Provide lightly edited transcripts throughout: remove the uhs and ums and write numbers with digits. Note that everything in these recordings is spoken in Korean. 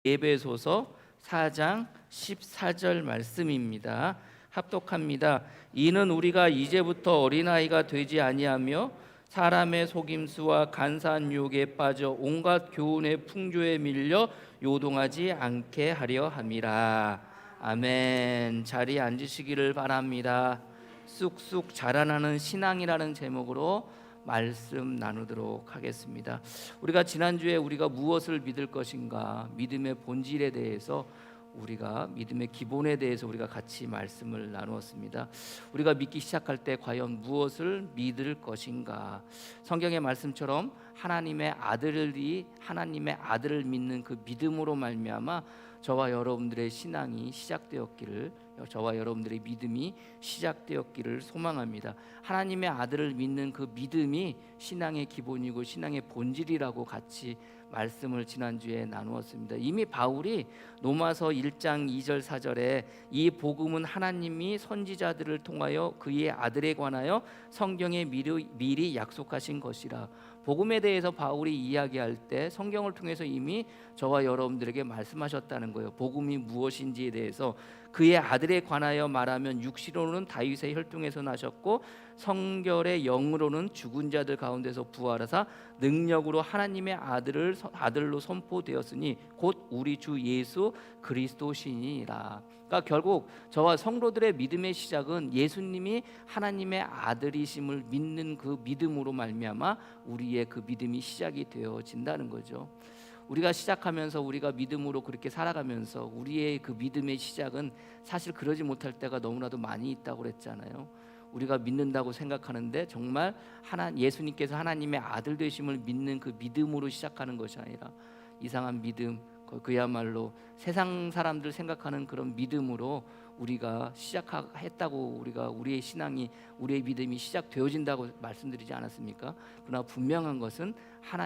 에베소서 4장 14절 말씀입니다. 합독합니다. 이는 우리가 이제부터 어린아이가 되지 아니하며 사람의 속임수와 간사한 유혹에 빠져 온갖 교훈의 풍조에 밀려 요동하지 않게 하려 함이라. 아멘. 자리에 앉으시기를 바랍니다. 쑥쑥 자라나는 신앙이라는 제목으로 말씀 나누도록 하겠습니다. 우리가 지난주에 우리가 무엇을 믿을 것인가, 믿음의 본질에 대해서, 우리가 믿음의 기본에 대해서 우리가 같이 말씀을 나누었습니다. 우리가 믿기 시작할 때 과연 무엇을 믿을 것인가? 성경의 말씀처럼 하나님의 아들을 믿는 그 믿음으로 말미암아 저와 여러분들의 신앙이 시작되었기를, 저와 여러분들의 믿음이 시작되었기를 소망합니다. 하나님의 아들을 믿는 그 믿음이 신앙의 기본이고 신앙의 본질이라고 같이 말씀을 지난주에 나누었습니다. 이미 바울이 로마서 1장 2절 4절에 이 복음은 하나님이 선지자들을 통하여 그의 아들에 관하여 성경에 미리 약속하신 것이라. 복음에 대해서 바울이 이야기할 때 성경을 통해서 이미 저와 여러분들에게 말씀하셨다는 거예요. 복음이 무엇인지에 대해서 그의 아들에 관하여 말하면 육신으로는 다윗의 혈통에서 나셨고 성결의 영으로는 죽은 자들 가운데서 부활하사 능력으로 하나님의 아들로 선포되었으니 곧 우리 주 예수 그리스도시니라. 그러니까 결국 저와 성도들의 믿음의 시작은 예수님이 하나님의 아들이심을 믿는 그 믿음으로 말미암아 우리의 그 믿음이 시작이 되어진다는 거죠. 우리가 시작하면서 우리가 믿음으로 그렇게 살아가면서 우리의 그 믿음의 시작은 사실 그러지 못할 때가 너무나도 많이 있다고 그랬잖아요. 우리가 믿는다고 생각하는데 정말 예수님께서 하나님의 아들 되심을 믿는 그 믿음으로 시작하는 것이 아니라 이상한 믿음, 그야말로 세상 사람들 생각하는 그런 믿음으로 우리가 시작했다고, 우리의 신앙이, 우리의 믿음이 시작되어진다고 말씀드리지 않았습니까? 그러나 분명한 것은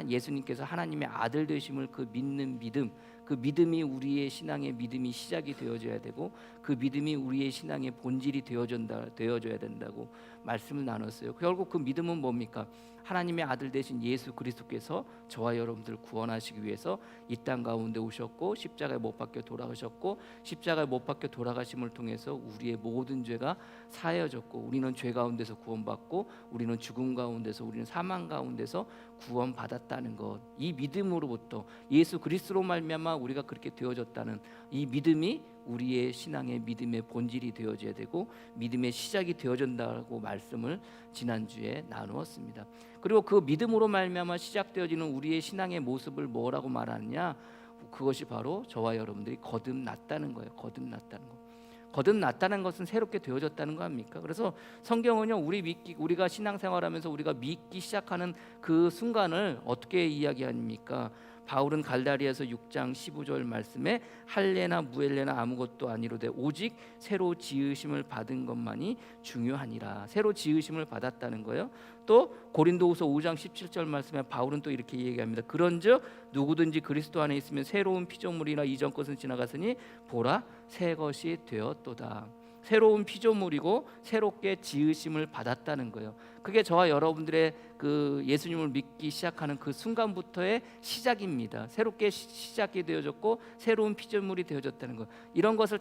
예수님께서 하나님의 아들 되심을 그 믿는 믿음, 그 믿음이 우리의 신앙의 믿음이 시작이 되어져야 되고 그 믿음이 우리의 신앙의 본질이 되어져야 된다고 말씀을 나눴어요. 결국 그 믿음은 뭡니까? 하나님의 아들 되신 예수 그리스도께서 저와 여러분들을 구원하시기 위해서 이 땅 가운데 오셨고 십자가에 못 박혀 돌아가셨고 십자가에 못 박혀 돌아가심을 통해서 우리의 모든 죄가 사해졌고 우리는 죄 가운데서 구원받고 우리는 죽음 가운데서, 우리는 사망 가운데서 구원받았다는 것, 이 믿음으로부터 예수 그리스도로 말미암아 우리가 그렇게 되어졌다는 이 믿음이 우리의 신앙의 믿음의 본질이 되어져야 되고 믿음의 시작이 되어진다고 말씀을 지난주에 나누었습니다. 그리고 그 믿음으로 말미암아 시작되어지는 우리의 신앙의 모습을 뭐라고 말하느냐? 그것이 바로 저와 여러분들이 거듭났다는 거예요. 거듭났다는 거. 거듭났다는 것은 새롭게 되어졌다는 거 아닙니까? 그래서 성경은요, 우리가 신앙생활하면서 우리가 믿기 시작하는 그 순간을 어떻게 이야기합니까? 바울은 갈라디아서 6장 15절 말씀에 할례나 무할례나 아무것도 아니로되 오직 새로 지으심을 받은 것만이 중요하니라. 새로 지으심을 받았다는 거예요. 또 고린도후서 5장 17절 말씀에 바울은 또 이렇게 얘기합니다. 그런즉 누구든지 그리스도 안에 있으면 새로운 피조물이나 이전 것은 지나갔으니 보라 새 것이 되었도다. 새로운 피조물이고 새롭게 지으심을 받았다는 거예요. 그게 저와 여러분들의 그 예수님을 믿기 시작하는 그 순간부터의 시작입니다. 새롭게 시작이 되어졌고 새로운 피조물이 되어졌다는 거. 이것을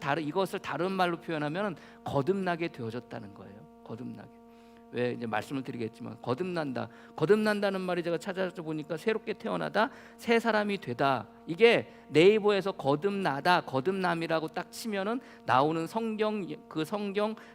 다른 말로 표현하면 거듭나게 되어졌다는 거예요. 거듭나게. 왜 이제 말씀을 드리겠지만 거듭난다는 말이 제가 찾아보니까 새롭게 태어나다, 새 사람이 되다. 이게 네이버에서 거듭남이라고 딱 치면은 나오는 성경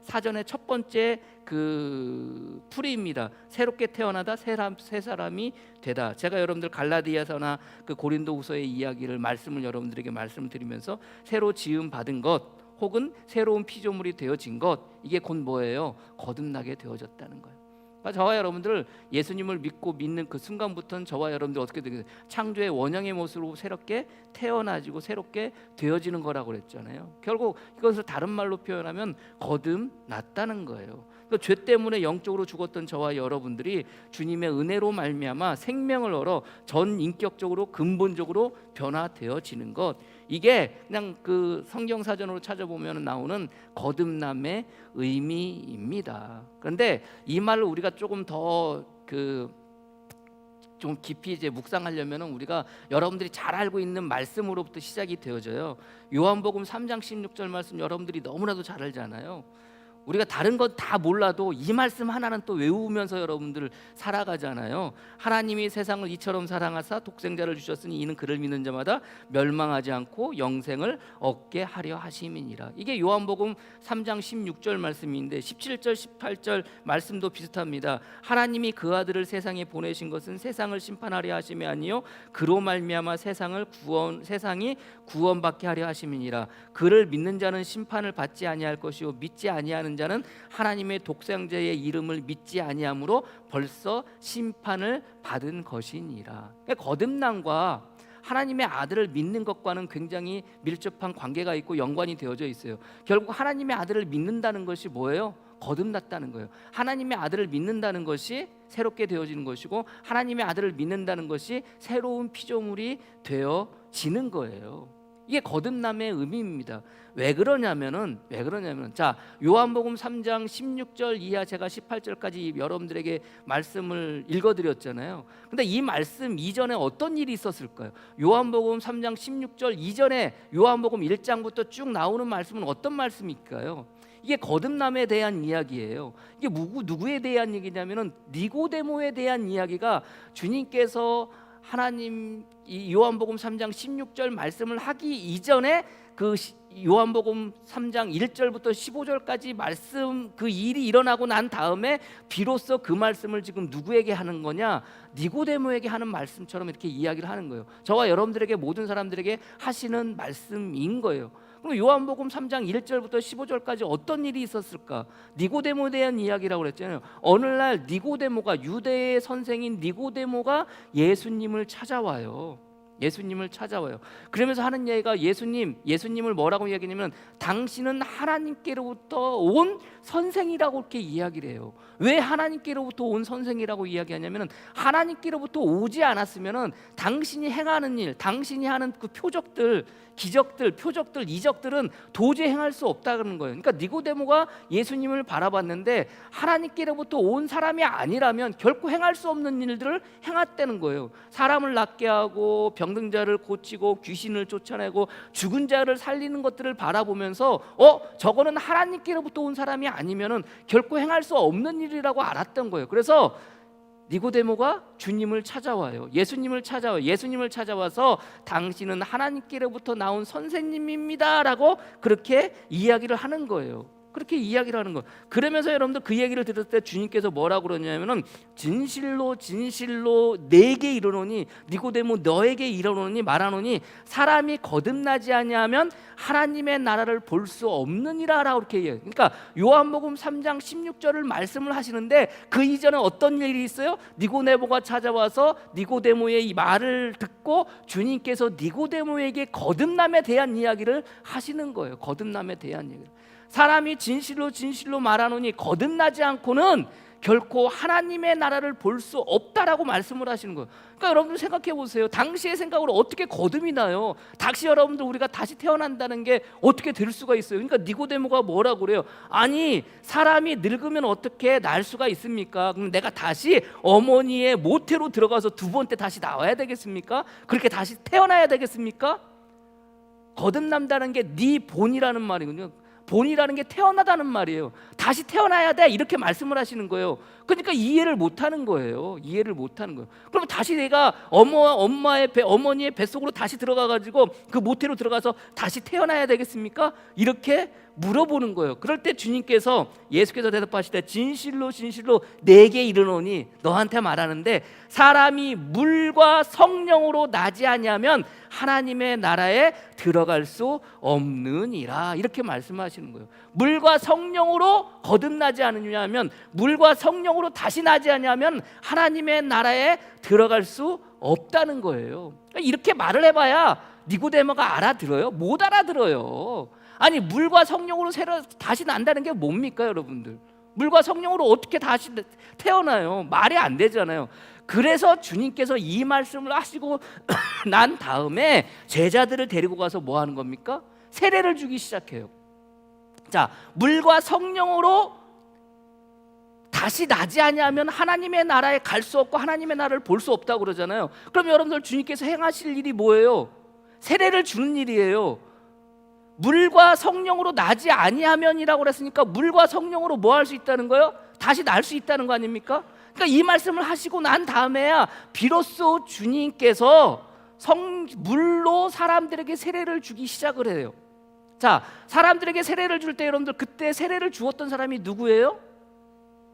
사전의 첫 번째 그 풀이입니다. 새롭게 태어나다, 새 사람이 되다. 제가 여러분들 갈라디아서나 그 고린도후서의 말씀을 여러분들에게 말씀드리면서 새로 지음 받은 것 혹은 새로운 피조물이 되어진 것, 이게 곧 뭐예요? 거듭나게 되어졌다는 거예요. 그러니까 저와 여러분들 예수님을 믿는 그 순간부터는 저와 여러분들 어떻게 되겠어요? 창조의 원형의 모습으로 새롭게 태어나지고 새롭게 되어지는 거라고 그랬잖아요. 결국 이것을 다른 말로 표현하면 거듭났다는 거예요. 그러니까 죄 때문에 영적으로 죽었던 저와 여러분들이 주님의 은혜로 말미암아 생명을 얻어 전 인격적으로 근본적으로 변화되어지는 것, 이게 그냥 그 성경 사전으로 찾아보면 나오는 거듭남의 의미입니다. 그런데 이 말을 우리가 조금 더 좀 깊이 이제 묵상하려면 우리가 여러분들이 잘 알고 있는 말씀으로부터 시작이 되어져요. 요한복음 3장 16절 말씀 여러분들이 너무나도 잘 알잖아요. 우리가 다른 것 다 몰라도 이 말씀 하나는 또 외우면서 여러분들 살아가잖아요. 하나님이 세상을 이처럼 사랑하사 독생자를 주셨으니 이는 그를 믿는 자마다 멸망하지 않고 영생을 얻게 하려 하심이니라. 이게 요한복음 3장 16절 말씀인데 17절 18절 말씀도 비슷합니다. 하나님이 그 아들을 세상에 보내신 것은 세상을 심판하려 하심이 아니요 그로 말미암아 세상이 구원받게 하려 하심이니라. 그를 믿는 자는 심판을 받지 아니할 것이요 믿지 아니하는 자는 하나님의 독생자의 이름을 믿지 아니함으로 벌써 심판을 받은 것이니라. 그러니까 거듭남과 하나님의 아들을 믿는 것과는 굉장히 밀접한 관계가 있고 연관이 되어져 있어요. 결국 하나님의 아들을 믿는다는 것이 뭐예요? 거듭났다는 거예요. 하나님의 아들을 믿는다는 것이 새롭게 되어지는 것이고 하나님의 아들을 믿는다는 것이 새로운 피조물이 되어지는 거예요. 이게 거듭남의 의미입니다. 왜 그러냐면은 자 요한복음 3장 16절 이하 제가 18절까지 여러분들에게 말씀을 읽어드렸잖아요. 근데 이 말씀 이전에 어떤 일이 있었을까요? 요한복음 3장 16절 이전에 요한복음 1장부터 쭉 나오는 말씀은 어떤 말씀일까요? 이게 거듭남에 대한 이야기예요. 이게 누구에 대한 얘기냐면은 니고데모에 대한 이야기가 주님께서 하나님 이 요한복음 3장 16절 말씀을 하기 이전에 그 요한복음 3장 1절부터 15절까지 말씀 그 일이 일어나고 난 다음에 비로소 그 말씀을 지금 누구에게 하는 거냐? 니고데모에게 하는 말씀처럼 이렇게 이야기를 하는 거예요. 저와 여러분들에게 모든 사람들에게 하시는 말씀인 거예요. 그럼 요한복음 3장 1절부터 15절까지 어떤 일이 있었을까? 니고데모에 대한 이야기라고 그랬잖아요. 어느 날 니고데모가 유대의 선생인 니고데모가 예수님을 찾아와요. 그러면서 하는 얘기가 예수님을 뭐라고 이야기하냐면 당신은 하나님께로부터 온 선생이라고 이렇게 이야기를 해요. 왜 하나님께로부터 온 선생이라고 이야기하냐면 하나님께로부터 오지 않았으면은 당신이 행하는 일, 당신이 하는 그 표적들, 기적들, 표적들, 이적들은 도저히 행할 수 없다는 거예요. 그러니까 니고데모가 예수님을 바라봤는데 하나님께로부터 온 사람이 아니라면 결코 행할 수 없는 일들을 행했다는 거예요. 사람을 낫게 하고 병든 자를 고치고 귀신을 쫓아내고 죽은 자를 살리는 것들을 바라보면서 저거는 하나님께로부터 온 사람이 아니면은 결코 행할 수 없는 일이라고 알았던 거예요. 그래서 니고데모가 주님을 찾아와요. 예수님을 찾아와서 당신은 하나님께로부터 나온 선생님입니다라고 그렇게 이야기를 하는 거예요. 그러면서 여러분들 그 얘기를 들었을 때 주님께서 뭐라고 그러냐면은 진실로 내게 이르노니 니고데모 너에게 이르노니 말하노니 사람이 거듭나지 아니하면 하나님의 나라를 볼 수 없느니라라고 이렇게 얘기해요. 그러니까 요한복음 3장 16절을 말씀을 하시는데 그 이전에 어떤 일이 있어요? 니고데모가 찾아와서 니고데모의 이 말을 듣고 주님께서 니고데모에게 거듭남에 대한 이야기를 하시는 거예요. 거듭남에 대한 얘기를. 사람이 진실로 말하노니 거듭나지 않고는 결코 하나님의 나라를 볼 수 없다라고 말씀을 하시는 거예요. 그러니까 여러분들 생각해 보세요. 당시의 생각으로 어떻게 거듭이 나요? 다시 여러분들 우리가 다시 태어난다는 게 어떻게 될 수가 있어요? 그러니까 니고데모가 뭐라고 그래요? 아니 사람이 늙으면 어떻게 날 수가 있습니까? 그럼 내가 다시 어머니의 모태로 들어가서 두 번째 다시 나와야 되겠습니까? 그렇게 다시 태어나야 되겠습니까? 거듭난다는 게 네 본이라는 말이군요. 본이라는 게 태어나다는 말이에요. 다시 태어나야 돼 이렇게 말씀을 하시는 거예요. 그러니까 이해를 못하는 거예요. 그러면 다시 내가 어머니의 뱃속으로 다시 들어가가지고 그 모태로 들어가서 다시 태어나야 되겠습니까? 이렇게 물어보는 거예요. 그럴 때 예수께서 대답하시되 진실로 내게 이르노니 너한테 말하는데 사람이 물과 성령으로 나지 아니하면 하나님의 나라에 들어갈 수 없느니라 이렇게 말씀하시는 거예요. 물과 성령으로 거듭나지 않느냐면 물과 성령으로 다시 나지 않냐면 하나님의 나라에 들어갈 수 없다는 거예요. 이렇게 말을 해봐야 니고데모가 알아들어요? 못 알아들어요. 아니 물과 성령으로 다시 난다는 게 뭡니까 여러분들? 물과 성령으로 어떻게 다시 태어나요? 말이 안 되잖아요. 그래서 주님께서 이 말씀을 하시고 난 다음에 제자들을 데리고 가서 뭐 하는 겁니까? 세례를 주기 시작해요. 자, 물과 성령으로 다시 나지 아니하면 하나님의 나라에 갈 수 없고 하나님의 나라를 볼 수 없다고 그러잖아요. 그럼 여러분들 주님께서 행하실 일이 뭐예요? 세례를 주는 일이에요. 물과 성령으로 나지 아니하면이라고 그랬으니까 물과 성령으로 뭐 할 수 있다는 거예요? 다시 날 수 있다는 거 아닙니까? 그러니까 이 말씀을 하시고 난 다음에야 비로소 주님께서 물로 사람들에게 세례를 주기 시작을 해요. 자, 사람들에게 세례를 줄 때 여러분들 그때 세례를 주었던 사람이 누구예요?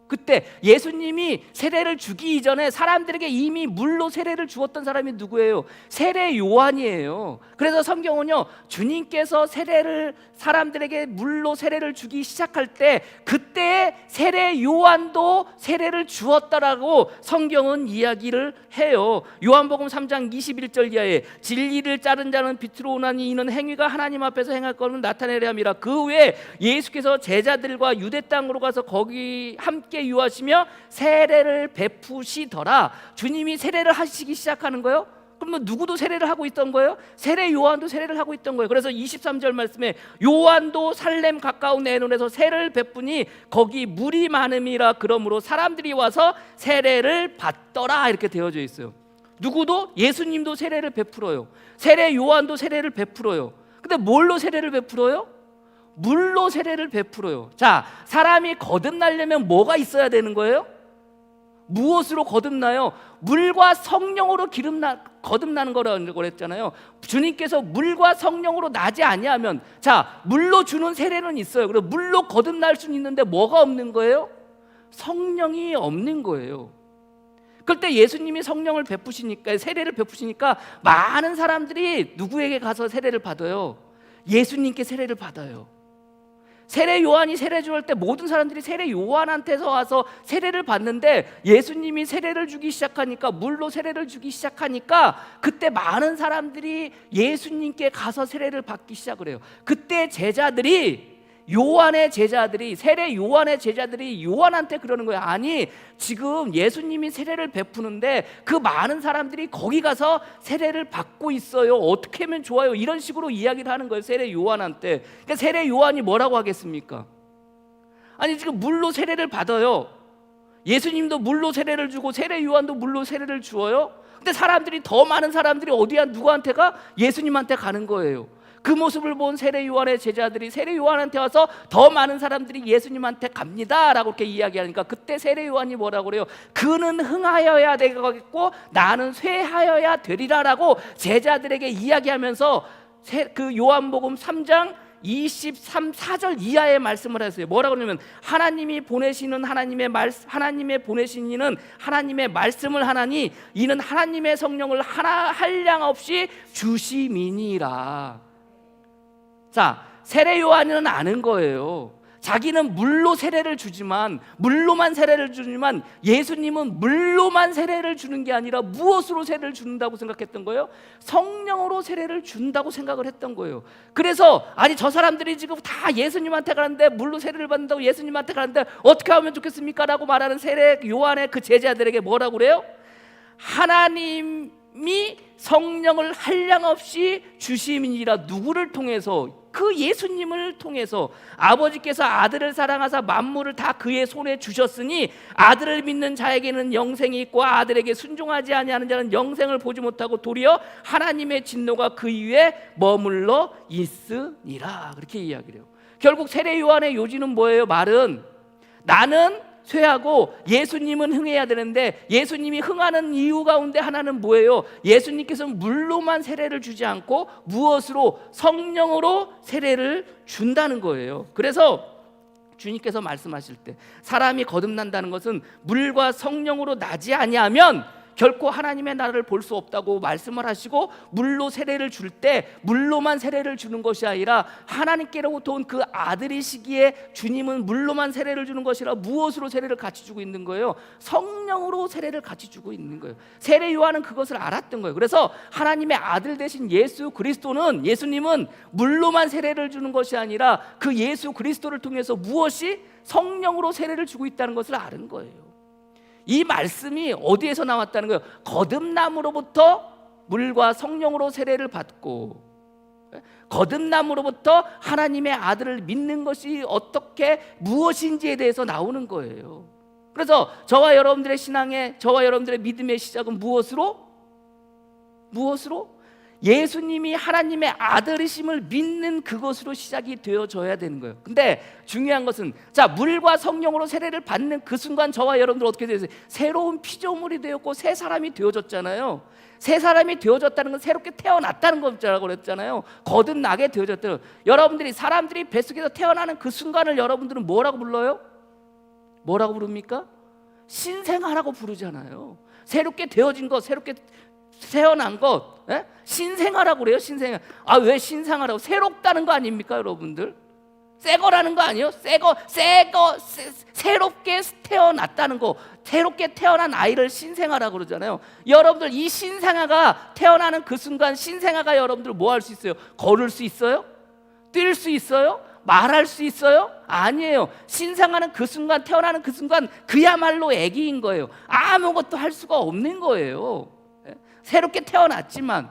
그때 예수님이 세례를 주기 이전에 사람들에게 이미 물로 세례를 주었던 사람이 누구예요? 세례 요한이에요. 그래서 성경은요, 주님께서 세례를 사람들에게 물로 세례를 주기 시작할 때 그때 세례 요한도 세례를 주었다라고 성경은 이야기를 해요. 요한복음 3장 21절 이하에 진리를 자른 자는 빛으로 오나니 이는 행위가 하나님 앞에서 행할 것을 나타내려 함이라. 그 외에 예수께서 제자들과 유대 땅으로 가서 거기 함께 유하시며 세례를 베푸시더라. 주님이 세례를 하시기 시작하는 거예요. 그러면 누구도 세례를 하고 있던 거예요? 세례 요한도 세례를 하고 있던 거예요. 그래서 23절 말씀에 요한도 살렘 가까운 애논에서 세례를 베푸니 거기 물이 많음이라. 그러므로 사람들이 와서 세례를 받더라. 이렇게 되어져 있어요. 누구도? 예수님도 세례를 베풀어요. 세례 요한도 세례를 베풀어요. 근데 뭘로 세례를 베풀어요? 물로 세례를 베풀어요. 자, 사람이 거듭나려면 뭐가 있어야 되는 거예요? 무엇으로 거듭나요? 물과 성령으로 거듭나는 거라고 했잖아요. 주님께서 물과 성령으로 나지 아니하면, 자, 물로 주는 세례는 있어요. 그리고 물로 거듭날 수는 있는데 뭐가 없는 거예요? 성령이 없는 거예요. 그때 예수님이 성령을 베푸시니까, 세례를 베푸시니까 많은 사람들이 누구에게 가서 세례를 받아요? 예수님께 세례를 받아요. 세례 요한이 세례 주할 때 모든 사람들이 세례 요한한테서 와서 세례를 받는데 예수님이 세례를 주기 시작하니까, 물로 세례를 주기 시작하니까 그때 많은 사람들이 예수님께 가서 세례를 받기 시작을 해요. 그때 세례 요한의 제자들이 요한한테 그러는 거예요. 아니, 지금 예수님이 세례를 베푸는데 그 많은 사람들이 거기 가서 세례를 받고 있어요. 어떻게 하면 좋아요? 이런 식으로 이야기를 하는 거예요, 세례 요한한테. 그러니까 세례 요한이 뭐라고 하겠습니까? 아니, 지금 물로 세례를 받아요. 예수님도 물로 세례를 주고 세례 요한도 물로 세례를 주어요. 근데 더 많은 사람들이 어디야? 누구한테 가? 예수님한테 가는 거예요. 그 모습을 본 세례 요한의 제자들이 세례 요한한테 와서 더 많은 사람들이 예수님한테 갑니다 라고 이렇게 이야기하니까 그때 세례 요한이 뭐라고 그래요? 그는 흥하여야 되겠고 나는 쇠하여야 되리라 라고 제자들에게 이야기하면서 그 요한복음 3장 23, 4절 이하의 말씀을 하세요. 뭐라고 그러냐면 하나님이 보내신 이는 하나님의 말씀을 하나니 이는 하나님의 성령을 한량 없이 주심이니라. 자, 세례 요한은 아는 거예요. 자기는 물로만 세례를 주지만 예수님은 물로만 세례를 주는 게 아니라 무엇으로 세례를 준다고 생각했던 거예요? 성령으로 세례를 준다고 생각을 했던 거예요. 그래서 아니, 저 사람들이 지금 다 예수님한테 가는데, 물로 세례를 받는다고 예수님한테 가는데 어떻게 하면 좋겠습니까? 라고 말하는 세례 요한의 그 제자들에게 뭐라고 그래요? 하나님이 성령을 한량없이 주심이니라. 누구를 통해서? 그 예수님을 통해서. 아버지께서 아들을 사랑하사 만물을 다 그의 손에 주셨으니 아들을 믿는 자에게는 영생이 있고 아들에게 순종하지 아니하는 자는 영생을 보지 못하고 도리어 하나님의 진노가 그 위에 머물러 있으니라. 그렇게 이야기를 해요. 결국 세례 요한의 요지는 뭐예요? 말은 나는 쇠하고 예수님은 흥해야 되는데, 예수님이 흥하는 이유 가운데 하나는 뭐예요? 예수님께서는 물로만 세례를 주지 않고 무엇으로? 성령으로 세례를 준다는 거예요. 그래서 주님께서 말씀하실 때 사람이 거듭난다는 것은 물과 성령으로 나지 아니하면 결코 하나님의 나라를 볼 수 없다고 말씀을 하시고, 물로 세례를 줄 때 물로만 세례를 주는 것이 아니라 하나님께로부터 온 그 아들이시기에 주님은 물로만 세례를 주는 것이라 무엇으로 세례를 같이 주고 있는 거예요? 성령으로 세례를 같이 주고 있는 거예요. 세례 요한은 그것을 알았던 거예요. 그래서 하나님의 아들 되신 예수님은 물로만 세례를 주는 것이 아니라 그 예수 그리스도를 통해서 무엇이? 성령으로 세례를 주고 있다는 것을 아는 거예요. 이 말씀이 어디에서 나왔다는 거예요? 거듭남으로부터 물과 성령으로 세례를 받고, 거듭남으로부터 하나님의 아들을 믿는 것이 어떻게 무엇인지에 대해서 나오는 거예요. 그래서 저와 여러분들의 신앙의, 저와 여러분들의 믿음의 시작은 무엇으로? 예수님이 하나님의 아들이심을 믿는 그것으로 시작이 되어져야 되는 거예요. 근데 중요한 것은, 자, 물과 성령으로 세례를 받는 그 순간 저와 여러분들 어떻게 되었어요? 새로운 피조물이 되었고 새 사람이 되어졌잖아요. 새 사람이 되어졌다는 건 새롭게 태어났다는 거라고 그랬잖아요. 거듭나게 되어졌다는. 여러분들이, 사람들이 뱃속에서 태어나는 그 순간을 여러분들은 뭐라고 불러요? 뭐라고 부릅니까? 신생아라고 부르잖아요. 새롭게 되어진 것, 새롭게 태어난 것, 신생아라고 그래요. 신생아. 아, 왜 신생아라고? 새롭다는 거 아닙니까, 여러분들? 새거라는 거 아니에요? 새롭게 태어났다는 거, 새롭게 태어난 아이를 신생아라고 그러잖아요. 여러분들, 이 신생아가 태어나는 그 순간, 신생아가 여러분들 뭐 할 수 있어요? 걸을 수 있어요? 뛸 수 있어요? 말할 수 있어요? 아니에요. 신생아는 그 순간, 태어나는 그 순간 그야말로 아기인 거예요. 아무것도 할 수가 없는 거예요. 새롭게 태어났지만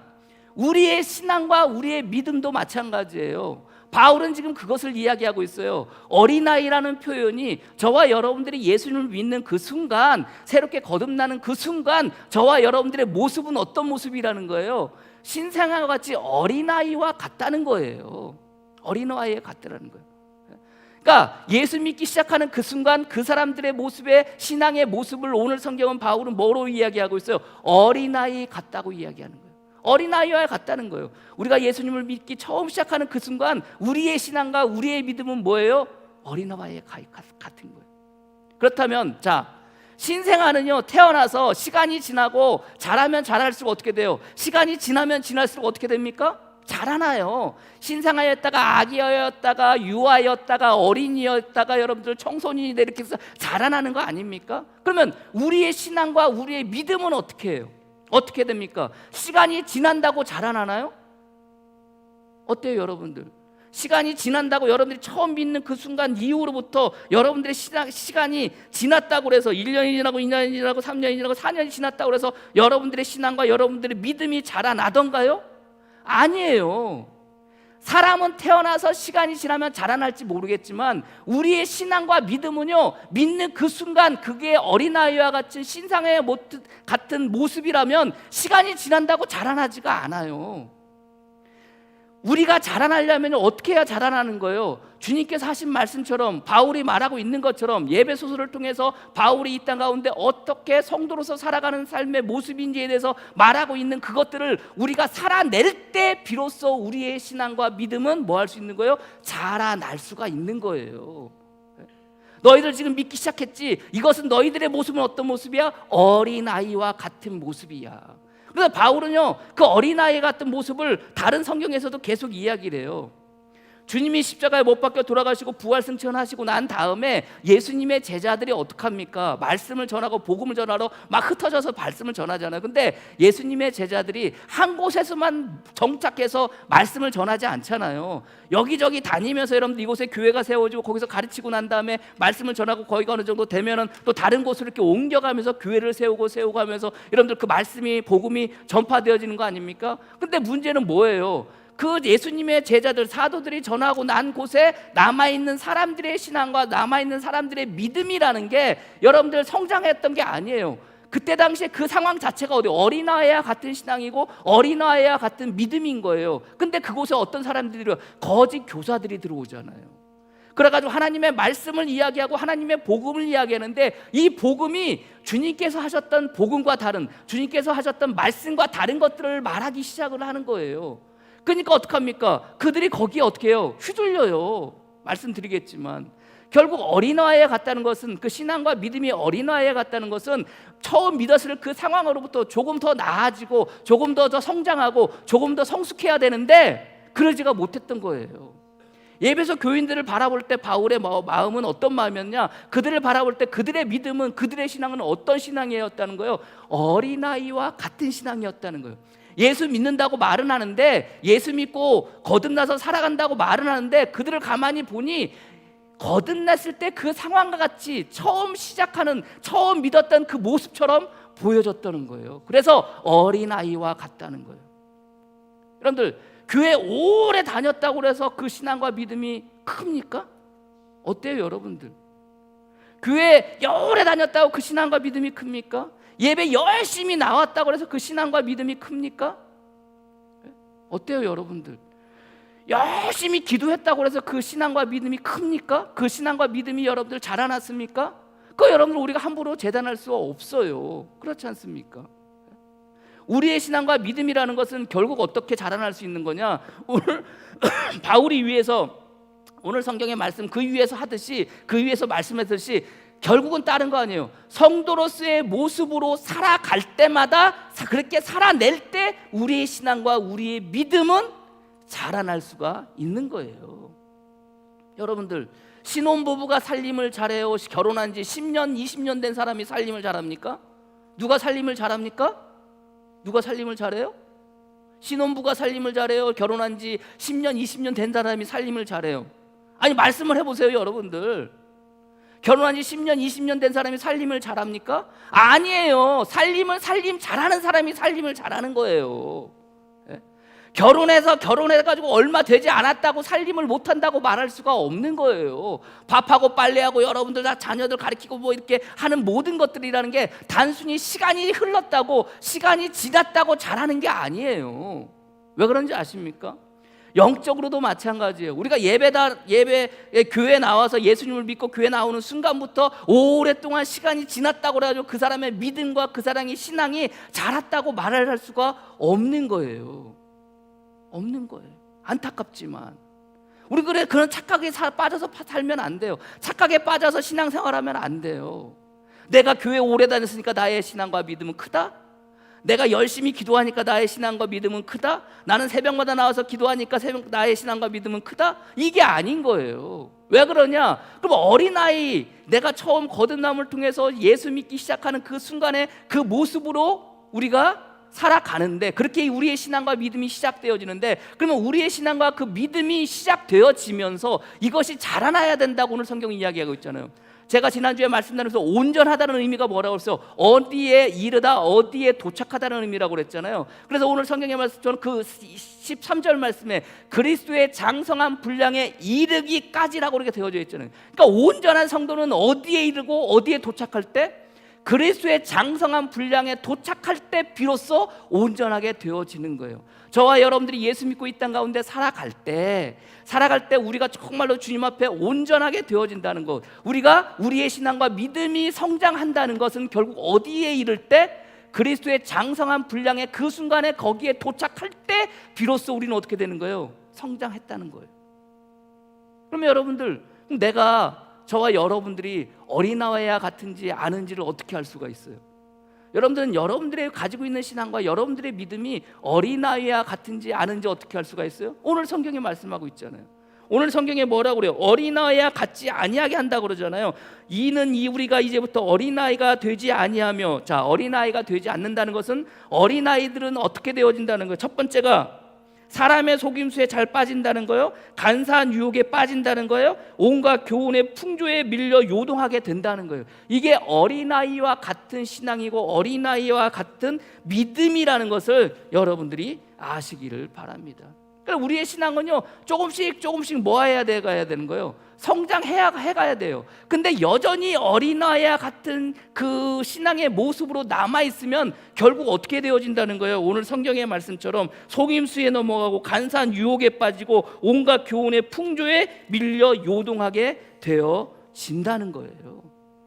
우리의 신앙과 우리의 믿음도 마찬가지예요. 바울은 지금 그것을 이야기하고 있어요. 어린아이라는 표현이 저와 여러분들이 예수님을 믿는 그 순간, 새롭게 거듭나는 그 순간 저와 여러분들의 모습은 어떤 모습이라는 거예요? 신생아와 같이 어린아이와 같다는 거예요. 어린아이에 같다는 거예요. 그러니까 예수 믿기 시작하는 그 순간 그 사람들의 모습의, 신앙의 모습을 오늘 성경은 바울은 뭐로 이야기하고 있어요? 어린아이 같다고 이야기하는 거예요. 어린아이와 같다는 거예요. 우리가 예수님을 믿기 처음 시작하는 그 순간 우리의 신앙과 우리의 믿음은 뭐예요? 어린아이와 같은 거예요. 그렇다면, 자, 신생아는요, 태어나서 시간이 지나고 자라면 자랄수록 어떻게 돼요? 시간이 지나면 지날수록 어떻게 됩니까? 자라나요. 신생아였다가 아기였다가 유아였다가 어린이였다가 여러분들 청소년이 이렇게 해서 자라나는 거 아닙니까? 그러면 우리의 신앙과 우리의 믿음은 어떻게 해요? 어떻게 됩니까? 시간이 지난다고 자라나나요? 어때요, 여러분들? 시간이 지난다고 여러분들이 처음 믿는 그 순간 이후로부터 여러분들의 시간이 지났다고 해서 1년이 지나고 2년이 지나고 3년이 지나고 4년이 지났다고 해서 여러분들의 신앙과 여러분들의 믿음이 자라나던가요? 아니에요. 사람은 태어나서 시간이 지나면 자라날지 모르겠지만 우리의 신앙과 믿음은요, 믿는 그 순간 그게 어린아이와 같은 신상의 같은 모습이라면 시간이 지난다고 자라나지가 않아요. 우리가 자라나려면 어떻게 해야 자라나는 거예요? 주님께서 하신 말씀처럼, 바울이 말하고 있는 것처럼 예배 소설을 통해서 바울이 이 땅 가운데 어떻게 성도로서 살아가는 삶의 모습인지에 대해서 말하고 있는 그것들을 우리가 살아낼 때 비로소 우리의 신앙과 믿음은 뭐 할 수 있는 거예요? 자라날 수가 있는 거예요. 너희들 지금 믿기 시작했지? 이것은 너희들의 모습은 어떤 모습이야? 어린아이와 같은 모습이야. 그래서 바울은요, 그 어린아이 같은 모습을 다른 성경에서도 계속 이야기를 해요. 주님이 십자가에 못 박혀 돌아가시고 부활 승천하시고 난 다음에 예수님의 제자들이 어떡합니까? 말씀을 전하고 복음을 전하러 막 흩어져서 말씀을 전하잖아요. 근데 예수님의 제자들이 한 곳에서만 정착해서 말씀을 전하지 않잖아요. 여기저기 다니면서 여러분들 이곳에 교회가 세워지고 거기서 가르치고 난 다음에 말씀을 전하고 거기가 어느 정도 되면은 또 다른 곳으로 이렇게 옮겨가면서 교회를 세우고 하면서 여러분들 그 말씀이, 복음이 전파되어지는 거 아닙니까? 근데 문제는 뭐예요? 그 예수님의 제자들, 사도들이 전하고 난 곳에 남아있는 사람들의 신앙과 남아있는 사람들의 믿음이라는 게 여러분들 성장했던 게 아니에요. 그때 당시에 그 상황 자체가 어린아이와 같은 신앙이고 어린아이와 같은 믿음인 거예요. 근데 그곳에 어떤 사람들이, 거짓 교사들이 들어오잖아요. 그래가지고 하나님의 말씀을 이야기하고 하나님의 복음을 이야기하는데 이 복음이 주님께서 하셨던 복음과 다른, 주님께서 하셨던 말씀과 다른 것들을 말하기 시작을 하는 거예요. 그러니까 어떡합니까? 그들이 거기에 어떻게 해요? 휘둘려요. 말씀드리겠지만 결국 어린아이에 갔다는 것은, 그 신앙과 믿음이 어린아이에 갔다는 것은 처음 믿었을 그 상황으로부터 조금 더 나아지고 조금 더 성장하고 조금 더 성숙해야 되는데 그러지가 못했던 거예요. 예배소 교인들을 바라볼 때 바울의 마음은 어떤 마음이었냐? 그들을 바라볼 때 그들의 믿음은, 그들의 신앙은 어떤 신앙이었다는 거예요? 어린아이와 같은 신앙이었다는 거예요. 예수 믿는다고 말은 하는데, 예수 믿고 거듭나서 살아간다고 말은 하는데 그들을 가만히 보니 거듭났을 때 그 상황과 같이 처음 시작하는, 처음 믿었던 그 모습처럼 보여졌다는 거예요. 그래서 어린아이와 같다는 거예요. 여러분들, 교회 오래 다녔다고 해서 그 신앙과 믿음이 큽니까? 어때요, 여러분들? 교회 오래 다녔다고 그 신앙과 믿음이 큽니까? 예배 열심히 나왔다고 해서 그 신앙과 믿음이 큽니까? 어때요 여러분들? 열심히 기도했다고 해서 그 신앙과 믿음이 큽니까? 그 신앙과 믿음이 여러분들 자라났습니까? 그거 여러분들 우리가 함부로 재단할 수가 없어요. 그렇지 않습니까? 우리의 신앙과 믿음이라는 것은 결국 어떻게 자라날 수 있는 거냐? 오늘 바울이 위에서 오늘 성경의 말씀 그 위에서 하듯이 그 위에서 말씀했듯이 결국은 다른 거 아니에요. 성도로서의 모습으로 살아갈 때마다 그렇게 살아낼 때 우리의 신앙과 우리의 믿음은 자라날 수가 있는 거예요. 여러분들 신혼부부가 살림을 잘해요? 결혼한 지 10년, 20년 된 사람이 살림을 잘합니까? 누가 살림을 잘합니까? 누가 살림을 잘해요? 신혼부가 살림을 잘해요? 결혼한 지 10년, 20년 된 사람이 살림을 잘해요? 아니 말씀을 해보세요 여러분들. 결혼한 지 10년, 20년 된 사람이 살림을 잘합니까? 아니에요. 살림 잘하는 사람이 살림을 잘하는 거예요. 결혼해가지고 얼마 되지 않았다고 살림을 못한다고 말할 수가 없는 거예요. 밥하고 빨래하고 여러분들 다 자녀들 가르치고 뭐 이렇게 하는 모든 것들이라는 게 단순히 시간이 흘렀다고 시간이 지났다고 잘하는 게 아니에요. 왜 그런지 아십니까? 영적으로도 마찬가지예요. 우리가 교회 나와서 예수님을 믿고 교회 나오는 순간부터 오랫동안 시간이 지났다고 그래가지고 그 사람의 믿음과 그 사람의 신앙이 자랐다고 말을 할 수가 없는 거예요. 없는 거예요. 안타깝지만 우리 그런 착각에 빠져서 살면 안 돼요. 착각에 빠져서 신앙생활하면 안 돼요. 내가 교회 오래 다녔으니까 나의 신앙과 믿음은 크다? 내가 열심히 기도하니까 나의 신앙과 믿음은 크다? 나는 새벽마다 나와서 기도하니까 나의 신앙과 믿음은 크다? 이게 아닌 거예요. 왜 그러냐? 그럼 어린아이 내가 처음 거듭남을 통해서 예수 믿기 시작하는 그 순간에 그 모습으로 우리가 살아가는데 그렇게 우리의 신앙과 믿음이 시작되어지는데 그러면 우리의 신앙과 그 믿음이 시작되어지면서 이것이 자라나야 된다고 오늘 성경이 이야기하고 있잖아요. 제가 지난주에 말씀 나누면서 온전하다는 의미가 뭐라고 했어요? 어디에 이르다 어디에 도착하다는 의미라고 그랬잖아요. 그래서 오늘 성경의 말씀 저는 그 13절 말씀에 그리스도의 장성한 분량에 이르기까지라고 이렇게 되어져 있잖아요. 그러니까 온전한 성도는 어디에 이르고 어디에 도착할 때? 그리스도의 장성한 분량에 도착할 때 비로소 온전하게 되어지는 거예요. 저와 여러분들이 예수 믿고 이 땅 가운데 살아갈 때 우리가 정말로 주님 앞에 온전하게 되어진다는 것, 우리가 우리의 신앙과 믿음이 성장한다는 것은 결국 어디에 이를 때? 그리스도의 장성한 분량의 그 순간에 거기에 도착할 때 비로소 우리는 어떻게 되는 거예요? 성장했다는 거예요. 그러면 여러분들, 저와 여러분들이 어린아이와 같은지 아는지를 어떻게 알 수가 있어요? 여러분들은 여러분들의 가지고 있는 신앙과 여러분들의 믿음이 어린아이와 같은지 아는지 어떻게 알 수가 있어요? 오늘 성경에 말씀하고 있잖아요. 오늘 성경에 뭐라고 그래요? 어린아이와 같지 아니하게 한다고 그러잖아요. 우리가 이제부터 어린아이가 되지 아니하며, 자, 어린아이가 되지 않는다는 것은 어린아이들은 어떻게 되어진다는 거예요? 첫 번째가 사람의 속임수에 잘 빠진다는 거예요. 간사한 유혹에 빠진다는 거예요. 온갖 교훈의 풍조에 밀려 요동하게 된다는 거예요. 이게 어린아이와 같은 신앙이고 어린아이와 같은 믿음이라는 것을 여러분들이 아시기를 바랍니다. 그러니까 우리의 신앙은요 조금씩 모아야 되는 거예요. 해가야 돼요. 근데 여전히 어린아이와 같은 그 신앙의 모습으로 남아있으면 결국 어떻게 되어진다는 거예요? 오늘 성경의 말씀처럼 속임수에 넘어가고 간사한 유혹에 빠지고 온갖 교훈의 풍조에 밀려 요동하게 되어진다는 거예요.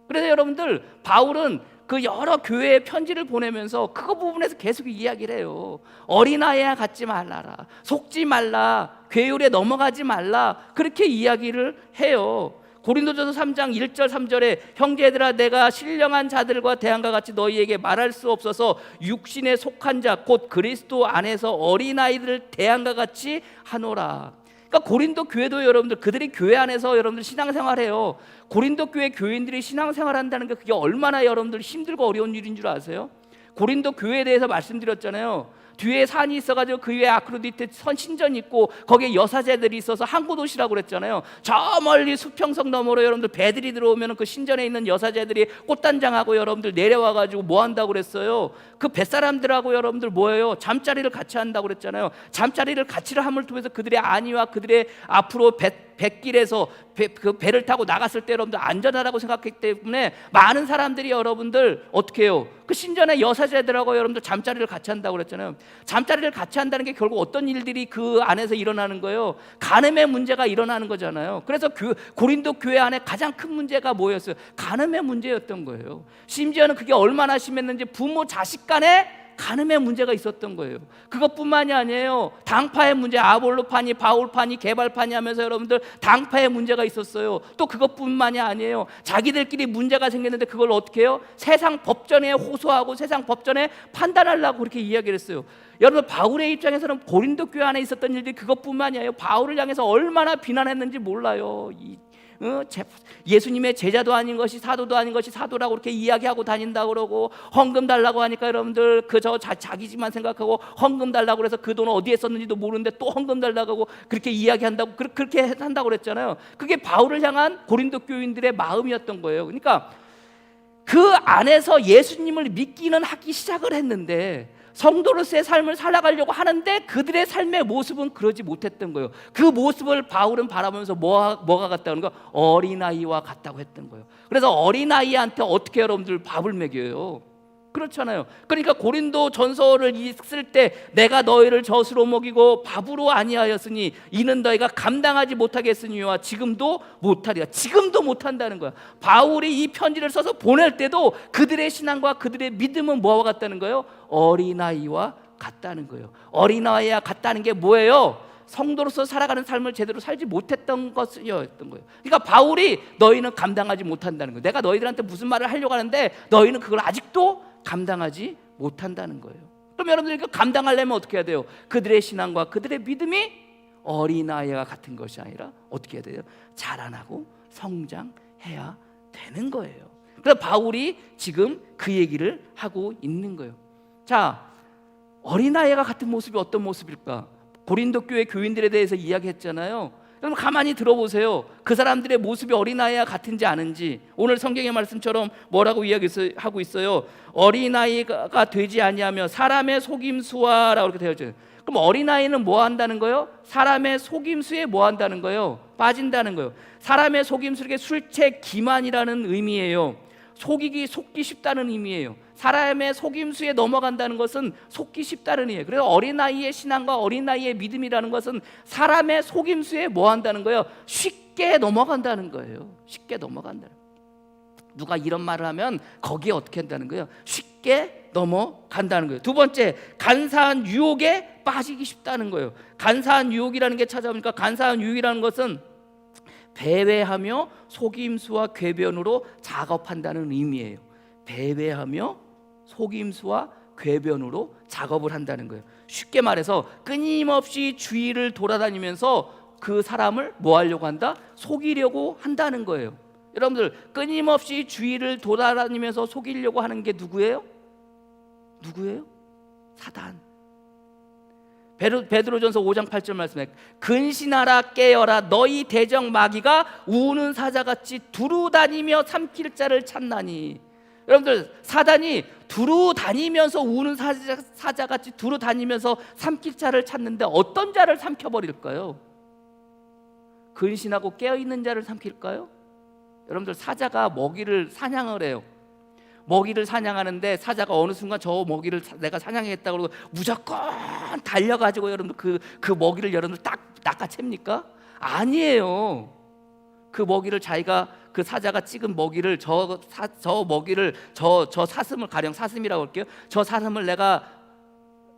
그래서 여러분들 바울은 그 여러 교회에 편지를 보내면서 그 부분에서 계속 이야기를 해요. 어린아이와 같지 말라라, 속지 말라, 괴율에 넘어가지 말라, 그렇게 이야기를 해요. 고린도전서 3장 1절 3절에 형제들아 내가 신령한 자들과 대항과 같이 너희에게 말할 수 없어서 육신에 속한 자 곧 그리스도 안에서 어린아이들을 대항과 같이 하노라. 그러니까 고린도 교회도 여러분들 그들이 교회 안에서 여러분들 신앙생활해요. 고린도 교회 교인들이 신앙생활한다는 게 그게 얼마나 여러분들 힘들고 어려운 일인 줄 아세요? 고린도 교회에 대해서 말씀드렸잖아요. 뒤에 산이 있어가지고 그 위에 아크로디테 신전이 있고 거기에 여사제들이 있어서 항구 도시라고 그랬잖아요. 저 멀리 수평성 너머로 여러분들 배들이 들어오면 그 신전에 있는 여사제들이 꽃단장하고 여러분들 내려와가지고 뭐 한다고 그랬어요? 그 뱃사람들하고 여러분들 뭐예요? 잠자리를 같이 한다고 그랬잖아요. 잠자리를 같이 함을 통해서 그들의 안위와 그들의 앞으로 뱃길에서 그 배를 타고 나갔을 때 여러분들 안전하다고 생각했기 때문에 많은 사람들이 여러분들 어떻게 해요? 그 신전의 여사제들하고 여러분들 잠자리를 같이 한다고 그랬잖아요. 잠자리를 같이 한다는 게 결국 어떤 일들이 그 안에서 일어나는 거예요? 간음의 문제가 일어나는 거잖아요. 그래서 고린도 교회 안에 가장 큰 문제가 뭐였어요? 간음의 문제였던 거예요. 심지어는 그게 얼마나 심했는지 부모 자식 간에 간음의 문제가 있었던 거예요. 그것뿐만이 아니에요. 당파의 문제, 아볼로파니, 바울파니, 개발파니 하면서 여러분들 당파의 문제가 있었어요. 또 그것뿐만이 아니에요. 자기들끼리 문제가 생겼는데 그걸 어떻게 해요? 세상 법전에 호소하고 세상 법전에 판단하려고 그렇게 이야기를 했어요. 여러분, 바울의 입장에서는 고린도 교회 안에 있었던 일들이 그것뿐만이 아니에요. 바울을 향해서 얼마나 비난했는지 몰라요. 예수님의 제자도 아닌 것이 사도도 아닌 것이 사도라고 그렇게 이야기하고 다닌다고 그러고, 헌금 달라고 하니까 여러분들 그저 자기 집만 생각하고 헌금 달라고 그래서 그 돈을 어디에 썼는지도 모르는데 또 헌금 달라고 하고 그렇게 이야기한다고, 그렇게 한다고 그랬잖아요. 그게 바울을 향한 고린도 교인들의 마음이었던 거예요. 그러니까 그 안에서 예수님을 믿기는 하기 시작을 했는데 성도로서의 삶을 살아가려고 하는데 그들의 삶의 모습은 그러지 못했던 거예요. 그 모습을 바울은 바라보면서 뭐가 같다는 거? 어린아이와 같다고 했던 거예요. 그래서 어린아이한테 어떻게 여러분들 밥을 먹여요? 그렇잖아요. 그러니까 고린도 전서를 읽을 때 내가 너희를 젖으로 먹이고 밥으로 아니하였으니 이는 너희가 감당하지 못하겠으니와 지금도 못하리라. 지금도 못한다는 거야. 바울이 이 편지를 써서 보낼 때도 그들의 신앙과 그들의 믿음은 뭐와 같다는 거예요? 어린아이와 같다는 거예요. 어린아이와 같다는 게 뭐예요? 성도로서 살아가는 삶을 제대로 살지 못했던 것이었던 거예요. 그러니까 바울이 너희는 감당하지 못한다는 거예요. 내가 너희들한테 무슨 말을 하려고 하는데 너희는 그걸 아직도 감당하지 못한다는 거예요. 그럼 여러분들이 감당하려면 어떻게 해야 돼요? 그들의 신앙과 그들의 믿음이 어린아이와 같은 것이 아니라 어떻게 해야 돼요? 자라나고 성장해야 되는 거예요. 그래서 바울이 지금 그 얘기를 하고 있는 거예요. 자, 어린아이와 같은 모습이 어떤 모습일까? 고린도 교회 교인들에 대해서 이야기했잖아요. 여러분 가만히 들어보세요. 그 사람들의 모습이 어린아이와 같은지 아닌지. 오늘 성경의 말씀처럼 뭐라고 이야기하고 있어요? 어린아이가 되지 아니하며 사람의 속임수와 라고 이렇게 되어 있잖아요. 그럼 어린아이는 뭐 한다는 거예요? 사람의 속임수에 뭐 한다는 거예요? 빠진다는 거예요. 사람의 속임수에게 술책 기만이라는 의미예요. 속기 쉽다는 의미예요. 사람의 속임수에 넘어간다는 것은 속기 쉽다는 의미예요. 그래서 어린아이의 신앙과 어린아이의 믿음이라는 것은 사람의 속임수에 뭐 한다는 거예요? 쉽게 넘어간다는 거예요. 쉽게 넘어간다는 거예요. 누가 이런 말을 하면 거기에 어떻게 한다는 거예요? 쉽게 넘어간다는 거예요. 두 번째, 간사한 유혹에 빠지기 쉽다는 거예요. 간사한 유혹이라는 게 찾아보니까 간사한 유혹이라는 것은 배회하며 속임수와 궤변으로 작업한다는 의미예요. 배회하며 속임수와 궤변으로 작업을 한다는 거예요. 쉽게 말해서 끊임없이 주위를 돌아다니면서 그 사람을 뭐 하려고 한다? 속이려고 한다는 거예요. 여러분들 끊임없이 주위를 돌아다니면서 속이려고 하는 게 누구예요? 누구예요? 사단. 베드로전서 5장 8절 말씀에 근신하라 깨어라 너희 대적 마귀가 우는 사자같이 두루다니며 삼킬 자를 찾나니. 여러분들 사단이 두루다니면서 우는 사자같이 두루다니면서 삼킬 자를 찾는데 어떤 자를 삼켜버릴까요? 근신하고 깨어있는 자를 삼킬까요? 여러분들 사자가 먹이를 사냥을 해요. 먹이를 사냥하는데 사자가 어느 순간 저 먹이를 내가 사냥했다 그러고 무조건 달려가지고 여러분들 그 먹이를 여러분들 딱 낚아챕니까? 아니에요. 그 먹이를 자기가 그 사자가 찍은 먹이를 저 먹이를 저 사슴을 가령 사슴이라고 할게요. 저 사슴을 내가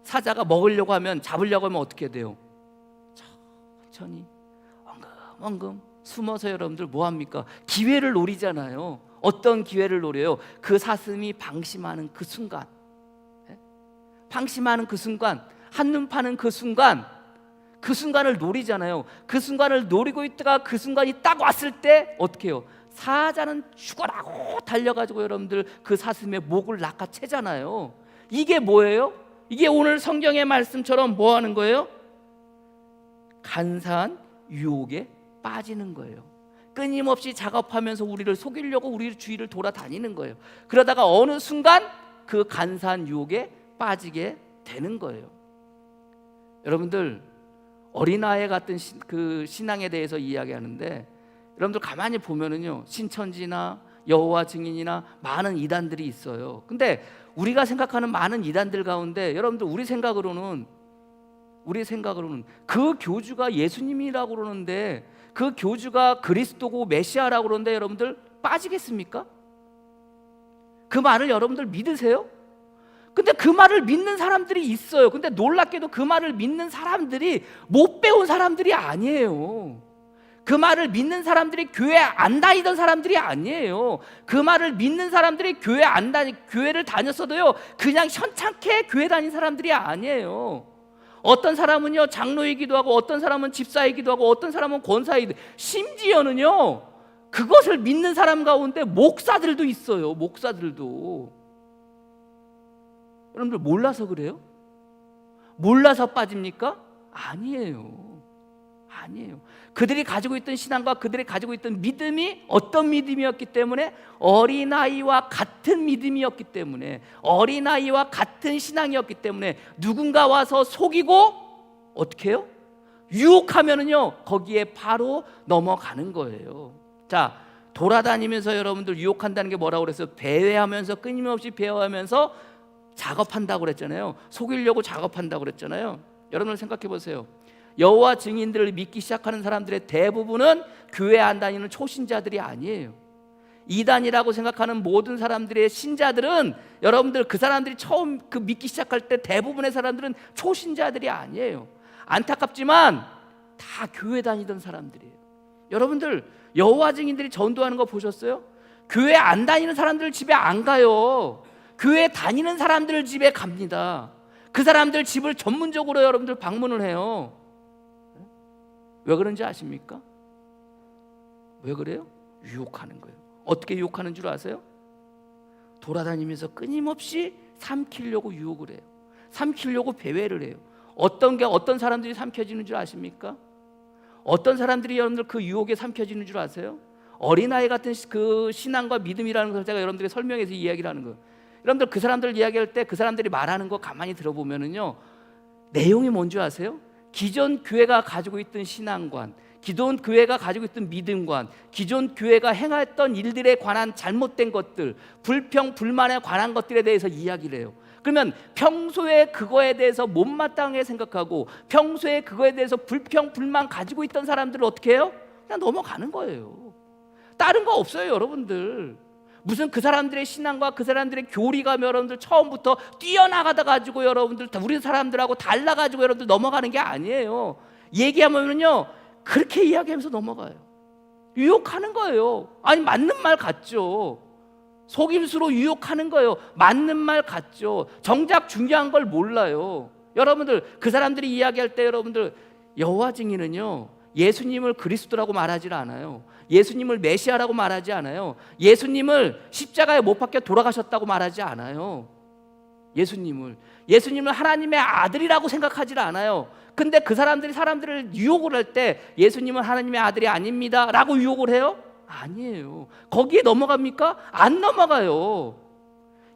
사자가 먹으려고 하면 잡으려고 하면 어떻게 돼요? 천천히 엉금엉금 숨어서 여러분들 뭐 합니까? 기회를 노리잖아요. 어떤 기회를 노려요? 그 사슴이 방심하는 그 순간, 방심하는 그 순간, 한눈 파는 그 순간, 그 순간을 노리잖아요. 그 순간을 노리고 있다가 그 순간이 딱 왔을 때 어떻게 해요? 사자는 죽어라고 달려가지고 여러분들 그 사슴의 목을 낚아채잖아요. 이게 뭐예요? 이게 오늘 성경의 말씀처럼 뭐 하는 거예요? 간사한 유혹에 빠지는 거예요. 끊임없이 작업하면서 우리를 속이려고 우리 주위를 돌아다니는 거예요. 그러다가 어느 순간 그 간사한 유혹에 빠지게 되는 거예요. 여러분들 어린아이 같은 그 신앙에 대해서 이야기하는데, 여러분들 가만히 보면은요, 신천지나 여호와 증인이나 많은 이단들이 있어요. 근데 우리가 생각하는 많은 이단들 가운데 여러분들 우리 생각으로는 그 교주가 예수님이라고 그러는데, 그 교주가 그리스도고 메시아라고 그러는데 여러분들 빠지겠습니까? 그 말을 여러분들 믿으세요? 근데 그 말을 믿는 사람들이 있어요. 근데 놀랍게도 그 말을 믿는 사람들이 못 배운 사람들이 아니에요. 그 말을 믿는 사람들이 교회 안 다니던 사람들이 아니에요. 그 말을 믿는 사람들이 교회를 다녔어도요, 그냥 현찮게 교회 다닌 사람들이 아니에요. 어떤 사람은요 장로이기도 하고, 어떤 사람은 집사이기도 하고, 어떤 사람은 권사이기도, 심지어는요 그것을 믿는 사람 가운데 목사들도 있어요. 목사들도. 여러분들 몰라서 그래요? 몰라서 빠집니까? 아니에요. 그들이 가지고 있던 신앙과 그들이 가지고 있던 믿음이 어떤 믿음이었기 때문에, 어린아이와 같은 믿음이었기 때문에, 어린아이와 같은 신앙이었기 때문에 누군가 와서 속이고 어떻게 해요? 유혹하면은요 거기에 바로 넘어가는 거예요. 자, 돌아다니면서 여러분들 유혹한다는 게 뭐라고 그랬어요? 배회하면서, 끊임없이 배회하면서 작업한다고 그랬잖아요. 속이려고 작업한다고 그랬잖아요. 여러분들 생각해 보세요. 여호와 증인들을 믿기 시작하는 사람들의 대부분은 교회 안 다니는 초신자들이 아니에요. 이단이라고 생각하는 모든 사람들의 신자들은, 여러분들 그 사람들이 처음 그 믿기 시작할 때 대부분의 사람들은 초신자들이 아니에요. 안타깝지만 다 교회 다니던 사람들이에요. 여러분들 여호와 증인들이 전도하는 거 보셨어요? 교회 안 다니는 사람들 집에 안 가요. 교회 다니는 사람들 집에 갑니다. 그 사람들 집을 전문적으로 여러분들 방문을 해요. 왜 그런지 아십니까? 왜 그래요? 유혹하는 거예요. 어떻게 유혹하는 줄 아세요? 돌아다니면서 끊임없이 삼키려고 유혹을 해요. 삼키려고 배회를 해요. 어떤 사람들이 삼켜지는 줄 아십니까? 어떤 사람들이 여러분들 그 유혹에 삼켜지는 줄 아세요? 어린아이 같은 그 신앙과 믿음이라는 것을 제가 여러분들에게 설명해서 이야기를 하는 거예요. 여러분들 그 사람들 이야기할 때 그 사람들이 말하는 거 가만히 들어보면은요, 내용이 뭔지 아세요? 기존 교회가 가지고 있던 신앙관, 기존 교회가 가지고 있던 믿음관, 기존 교회가 행했던 일들에 관한 잘못된 것들, 불평, 불만에 관한 것들에 대해서 이야기를 해요. 그러면 평소에 그거에 대해서 못마땅하게 생각하고, 평소에 그거에 대해서 불평, 불만 가지고 있던 사람들을 어떻게 해요? 그냥 넘어가는 거예요. 다른 거 없어요, 여러분들. 무슨 그 사람들의 신앙과 그 사람들의 교리가 여러분들 처음부터 뛰어나가다 가지고 여러분들 우리 사람들하고 달라가지고 여러분들 넘어가는 게 아니에요. 얘기하면요 그렇게 이야기하면서 넘어가요. 유혹하는 거예요. 아니, 맞는 말 같죠. 속임수로 유혹하는 거예요. 맞는 말 같죠. 정작 중요한 걸 몰라요. 여러분들 그 사람들이 이야기할 때 여러분들 여호와 증인은요 예수님을 그리스도라고 말하지 않아요. 예수님을 메시아라고 말하지 않아요. 예수님을 십자가에 못 박혀 돌아가셨다고 말하지 않아요. 예수님을 하나님의 아들이라고 생각하지 않아요. 근데 그 사람들을 유혹을 할 때 예수님은 하나님의 아들이 아닙니다 라고 유혹을 해요? 아니에요. 거기에 넘어갑니까? 안 넘어가요.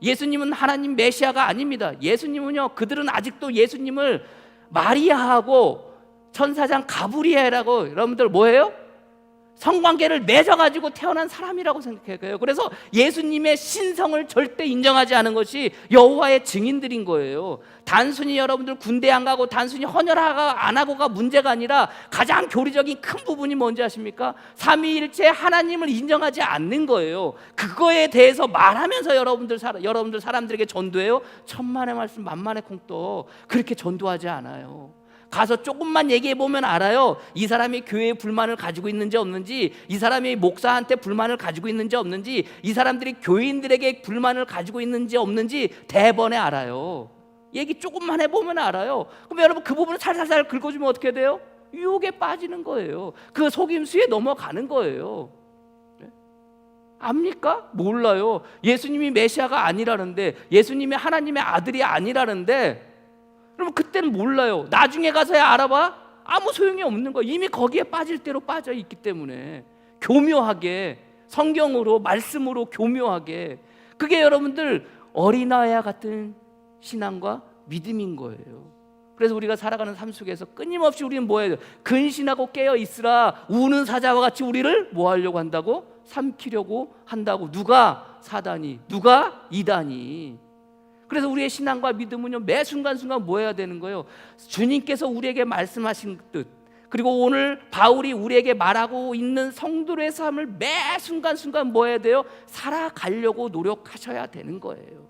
예수님은 하나님 메시아가 아닙니다. 예수님은요, 그들은 아직도 예수님을 마리아하고 천사장 가브리엘하고 여러분들 뭐예요? 성관계를 맺어가지고 태어난 사람이라고 생각해요. 그래서 예수님의 신성을 절대 인정하지 않은 것이 여호와의 증인들인 거예요. 단순히 여러분들 군대 안 가고 단순히 헌혈 안 하고가 문제가 아니라 가장 교리적인 큰 부분이 뭔지 아십니까? 삼위일체 하나님을 인정하지 않는 거예요. 그거에 대해서 말하면서 여러분들 사람들에게 전도해요? 천만의 말씀 만만의 콩떡 그렇게 전도하지 않아요. 가서 조금만 얘기해 보면 알아요. 이 사람이 교회에 불만을 가지고 있는지 없는지, 이 사람이 목사한테 불만을 가지고 있는지 없는지, 이 사람들이 교인들에게 불만을 가지고 있는지 없는지 대번에 알아요. 얘기 조금만 해보면 알아요. 그럼 여러분 그 부분을 살살살 긁어주면 어떻게 돼요? 유혹에 빠지는 거예요. 그 속임수에 넘어가는 거예요. 압니까? 몰라요. 예수님이 메시아가 아니라는데, 예수님이 하나님의 아들이 아니라는데, 그러면 그때는 몰라요. 나중에 가서야 알아봐? 아무 소용이 없는 거예요. 이미 거기에 빠질 대로 빠져 있기 때문에. 교묘하게, 성경으로, 말씀으로 교묘하게. 그게 여러분들 어린아이와 같은 신앙과 믿음인 거예요. 그래서 우리가 살아가는 삶 속에서 끊임없이 우리는 뭐 해야 돼요? 근신하고 깨어 있으라. 우는 사자와 같이 우리를 뭐 하려고 한다고? 삼키려고 한다고. 누가? 사단이. 누가? 이단이. 그래서 우리의 신앙과 믿음은요, 매 순간순간 뭐 해야 되는 거예요? 주님께서 우리에게 말씀하신 뜻, 그리고 오늘 바울이 우리에게 말하고 있는 성도의 삶을 매 순간순간 뭐 해야 돼요? 살아가려고 노력하셔야 되는 거예요.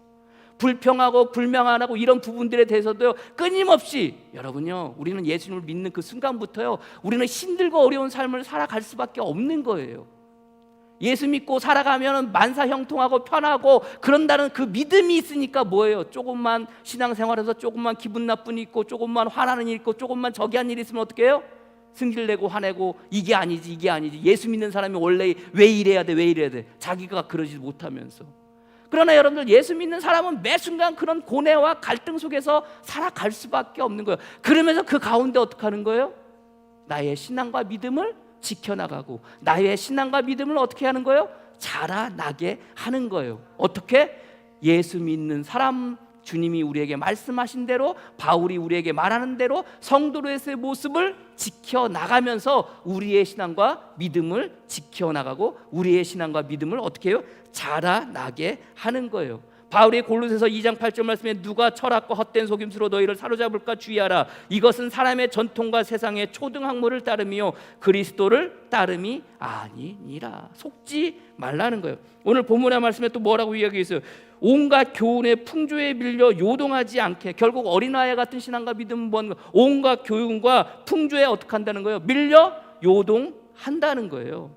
불평하고 불명하고 이런 부분들에 대해서도요, 끊임없이 여러분요, 우리는 예수님을 믿는 그 순간부터요, 우리는 힘들고 어려운 삶을 살아갈 수밖에 없는 거예요. 예수 믿고 살아가면 만사 형통하고 편하고 그런다는 그 믿음이 있으니까 뭐예요? 조금만 신앙생활에서 조금만 기분 나쁜 일 있고, 조금만 화나는 일 있고, 조금만 저기한 일 있으면 어떻게 해요? 승질 내고 화내고 이게 아니지 이게 아니지. 예수 믿는 사람이 원래 왜 이래야 돼 왜 이래야 돼, 자기가 그러지 못하면서. 그러나 여러분들, 예수 믿는 사람은 매 순간 그런 고뇌와 갈등 속에서 살아갈 수밖에 없는 거예요. 그러면서 그 가운데 어떻게 하는 거예요? 나의 신앙과 믿음을 지켜나가고, 나의 신앙과 믿음을 어떻게 하는 거예요? 자라나게 하는 거예요. 어떻게? 예수 믿는 사람, 주님이 우리에게 말씀하신 대로, 바울이 우리에게 말하는 대로 성도로서의 모습을 지켜나가면서 우리의 신앙과 믿음을 지켜나가고, 우리의 신앙과 믿음을 어떻게 해요? 자라나게 하는 거예요. 바울이 골로새서 2장 8절 말씀에 누가 철학과 헛된 속임수로 너희를 사로잡을까 주의하라. 이것은 사람의 전통과 세상의 초등학문을 따름이요 그리스도를 따름이 아니니라. 속지 말라는 거예요. 오늘 본문의 말씀에 또 뭐라고 이야기했어요? 온갖 교훈의 풍조에 밀려 요동하지 않게. 결국 어린아이 같은 신앙과 믿음은 뭔가? 온갖 교훈과 풍조에 어떻게 한다는 거예요? 밀려 요동한다는 거예요.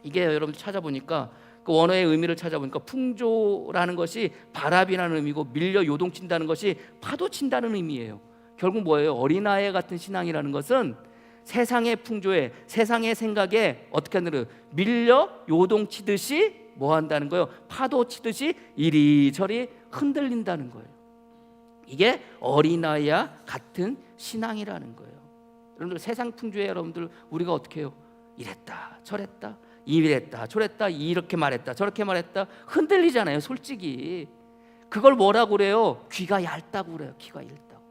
이게 여러분 찾아보니까, 그 원어의 의미를 찾아보니까 풍조라는 것이 바람이라는 의미고, 밀려 요동친다는 것이 파도친다는 의미예요. 결국 뭐예요? 어린아이 같은 신앙이라는 것은 세상의 풍조에, 세상의 생각에 어떻게 하는, 밀려 요동치듯이 뭐 한다는 거예요? 파도치듯이 이리저리 흔들린다는 거예요. 이게 어린아이와 같은 신앙이라는 거예요. 여러분들, 세상 풍조에 여러분들 우리가 어떻게 해요? 이랬다 저랬다, 이랬다 저랬다, 이렇게 말했다 저렇게 말했다, 흔들리잖아요. 솔직히 그걸 뭐라고 그래요? 귀가 얇다고 그래요. 귀가 얇다고.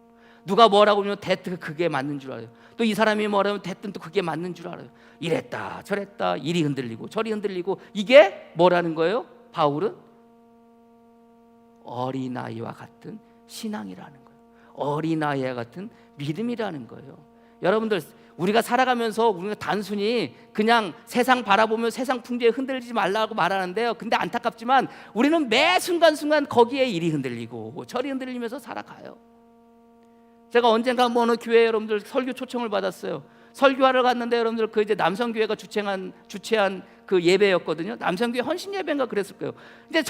누가 뭐라고 하면 대뜸 그게 맞는 줄 알아요. 또 이 사람이 뭐라면 대뜸 또 그게 맞는 줄 알아요. 이랬다 저랬다, 이리 흔들리고 저리 흔들리고. 이게 뭐라는 거예요? 바울은 어린아이와 같은 신앙이라는 거예요. 어린아이와 같은 믿음이라는 거예요. 여러분들, 우리가 살아가면서 우리가 단순히 그냥 세상 바라보며 세상 풍조에 흔들리지 말라고 말하는데요, 근데 안타깝지만 우리는 매 순간순간 거기에 이리 흔들리고 저리 흔들리면서 살아가요. 제가 언젠가 어느 교회 여러분들 설교 초청을 받았어요. 설교하러 갔는데 여러분들, 그 이제 남성교회가 주최한 그 예배였거든요. 남성교회 헌신 예배인가 그랬을 거예요. 이제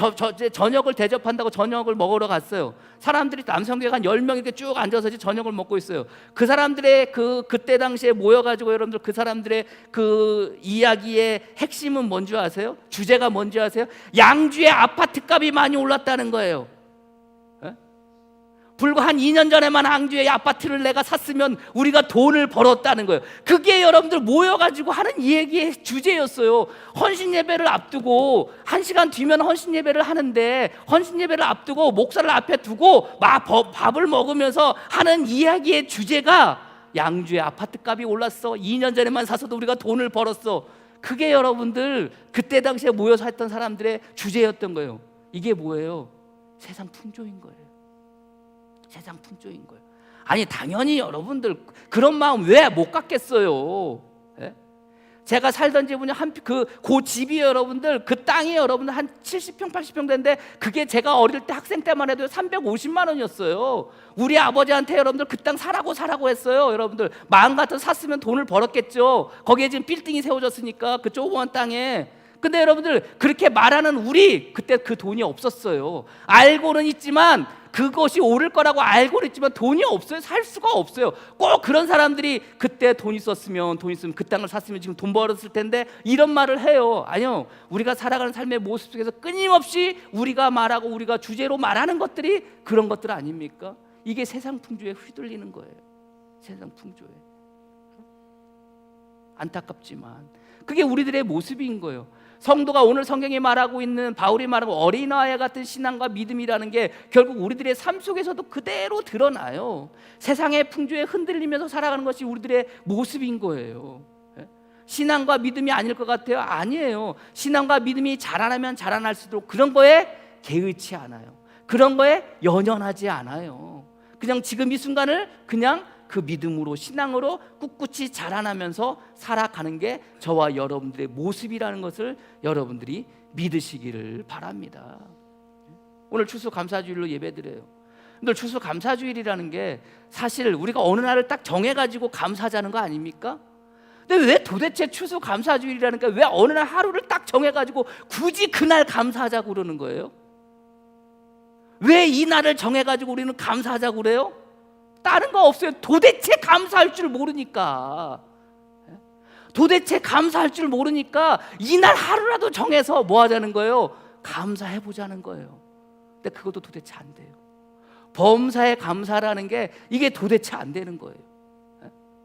저녁을 대접한다고 저녁을 먹으러 갔어요. 사람들이 남성교회가 한 10명 이렇게 쭉 앉아서 이제 저녁을 먹고 있어요. 그 사람들의 그때 당시에 모여가지고 여러분들, 그 사람들의 그 이야기의 핵심은 뭔지 아세요? 주제가 뭔지 아세요? 양주의 아파트 값이 많이 올랐다는 거예요. 불과 한 2년 전에만 양주의 아파트를 내가 샀으면 우리가 돈을 벌었다는 거예요. 그게 여러분들 모여가지고 하는 이 얘기의 주제였어요. 헌신 예배를 앞두고 1시간 뒤면 헌신 예배를 하는데, 헌신 예배를 앞두고 목사를 앞에 두고 밥을 먹으면서 하는 이야기의 주제가 양주의 아파트 값이 올랐어. 2년 전에만 사서도 우리가 돈을 벌었어. 그게 여러분들 그때 당시에 모여서 했던 사람들의 주제였던 거예요. 이게 뭐예요? 세상 풍조인 거예요. 세상 풍조인 거예요. 아니, 당연히 여러분들 그런 마음 왜 못 갖겠어요? 예? 제가 살던 집은요, 그 집이 여러분들, 그 땅이 여러분들 한 70평 80평 되는데, 그게 제가 어릴 때 학생 때만 해도 350만 원이었어요. 우리 아버지한테 여러분들 그 땅 사라고 했어요. 여러분들 마음 같아서 샀으면 돈을 벌었겠죠. 거기에 지금 빌딩이 세워졌으니까, 그 조그만 땅에. 근데 여러분들, 그렇게 말하는 우리, 그때 그 돈이 없었어요. 알고는 있지만, 그것이 오를 거라고 알고는 있지만 돈이 없어요. 살 수가 없어요. 꼭 그런 사람들이 그때 돈 있으면 그 땅을 샀으면 지금 돈 벌었을 텐데, 이런 말을 해요. 아니요, 우리가 살아가는 삶의 모습 속에서 끊임없이 우리가 말하고 우리가 주제로 말하는 것들이 그런 것들 아닙니까? 이게 세상 풍조에 휘둘리는 거예요. 세상 풍조에. 안타깝지만 그게 우리들의 모습인 거예요. 성도가 오늘 성경이 말하고 있는, 바울이 말하고 어린아이 같은 신앙과 믿음이라는 게 결국 우리들의 삶 속에서도 그대로 드러나요. 세상의 풍조에 흔들리면서 살아가는 것이 우리들의 모습인 거예요. 신앙과 믿음이 아닐 것 같아요? 아니에요. 신앙과 믿음이 자라나면 자라날수록 그런 거에 개의치 않아요. 그런 거에 연연하지 않아요. 그냥 지금 이 순간을 그냥 그 믿음으로, 신앙으로 꿋꿋이 자라나면서 살아가는 게 저와 여러분들의 모습이라는 것을 여러분들이 믿으시기를 바랍니다. 오늘 추수감사주일로 예배드려요. 근데 추수감사주일이라는 게 사실 우리가 어느 날을 딱 정해가지고 감사하자는 거 아닙니까? 근데 왜 도대체 추수감사주일이라는 게 왜 어느 날 하루를 딱 정해가지고 굳이 그날 감사하자고 그러는 거예요? 왜 이 날을 정해가지고 우리는 감사하자고 그래요? 다른 거 없어요. 도대체 감사할 줄 모르니까. 도대체 감사할 줄 모르니까 이날 하루라도 정해서 뭐 하자는 거예요? 감사해 보자는 거예요. 근데 그것도 도대체 안 돼요. 범사에 감사라는 게 이게 도대체 안 되는 거예요.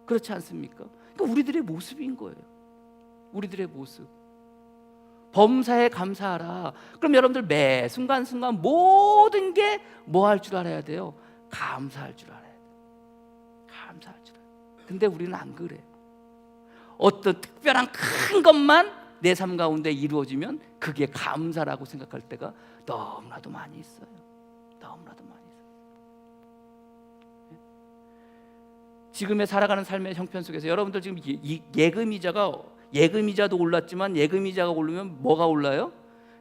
그렇지 않습니까? 그러니까 우리들의 모습인 거예요. 우리들의 모습. 범사에 감사하라. 그럼 여러분들 매 순간순간 모든 게 뭐 할 줄 알아야 돼요? 감사할 줄 알아야 돼요. 감사할 줄 알아요. 근데 우리는 안 그래. 어떤 특별한 큰 것만 내 삶 가운데 이루어지면 그게 감사라고 생각할 때가 너무나도 많이 있어요. 너무나도 많이 있어요. 지금의 살아가는 삶의 형편 속에서 여러분들 지금 예금이자도 올랐지만 예금이자가 오르면 뭐가 올라요?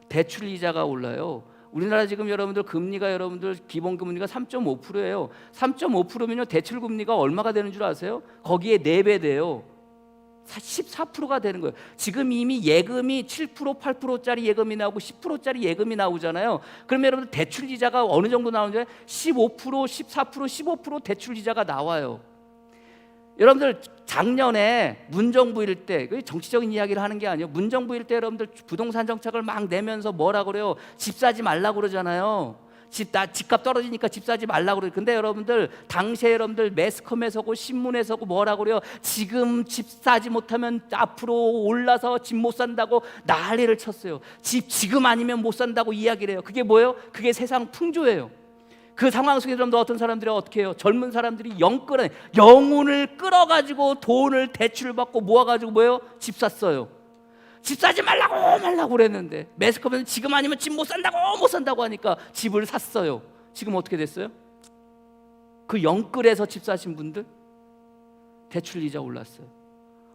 대출이자가 올라요. 우리나라 지금 여러분들 금리가 여러분들 기본금리가 3.5%예요. 3.5%면요 대출금리가 얼마가 되는 줄 아세요? 거기에 4배 돼요. 14%가 되는 거예요. 지금 이미 예금이 7%, 8%짜리 예금이 나오고 10%짜리 예금이 나오잖아요. 그러면 여러분들 대출이자가 어느 정도 나오는지 15%, 14%, 15% 대출이자가 나와요. 여러분들 작년에 문정부일 때, 정치적인 이야기를 하는 게 아니에요. 문정부일 때 여러분들 부동산 정책을 막 내면서 뭐라 그래요? 집 사지 말라고 그러잖아요. 집값 떨어지니까 집 사지 말라고 그래요. 근데 여러분들 당시에 여러분들 매스컴에서고 신문에서고 뭐라 그래요? 지금 집 사지 못하면 앞으로 올라서 집 못 산다고 난리를 쳤어요. 지금 아니면 못 산다고 이야기를 해요. 그게 뭐예요? 그게 세상 풍조예요. 그 상황 속에 여러분들 어떤 사람들이 어떻게 해요? 젊은 사람들이 영혼을 끌어가지고 돈을 대출받고 모아가지고 뭐예요? 집 샀어요. 집 사지 말라고 그랬는데 매스컴에서 지금 아니면 집 못 산다고 하니까 집을 샀어요. 지금 어떻게 됐어요? 그 영끌에서 집 사신 분들 대출 이자 올랐어요.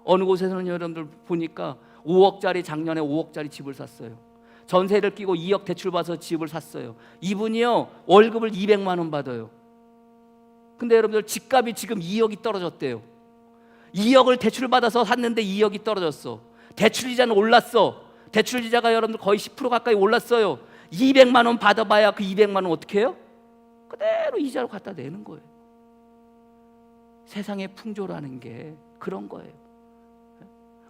어느 곳에서는 여러분들 보니까 5억짜리 작년에 5억짜리 집을 샀어요. 전세를 끼고 2억 대출 받아서 집을 샀어요. 이분이요 월급을 200만 원 받아요. 근데 여러분들 집값이 지금 2억이 떨어졌대요. 2억을 대출 받아서 샀는데 2억이 떨어졌어. 대출이자는 올랐어. 대출이자가 여러분들 거의 10% 가까이 올랐어요. 200만 원 받아봐야 그 200만 원 어떻게 해요? 그대로 이자로 갖다 내는 거예요. 세상의 풍조라는 게 그런 거예요.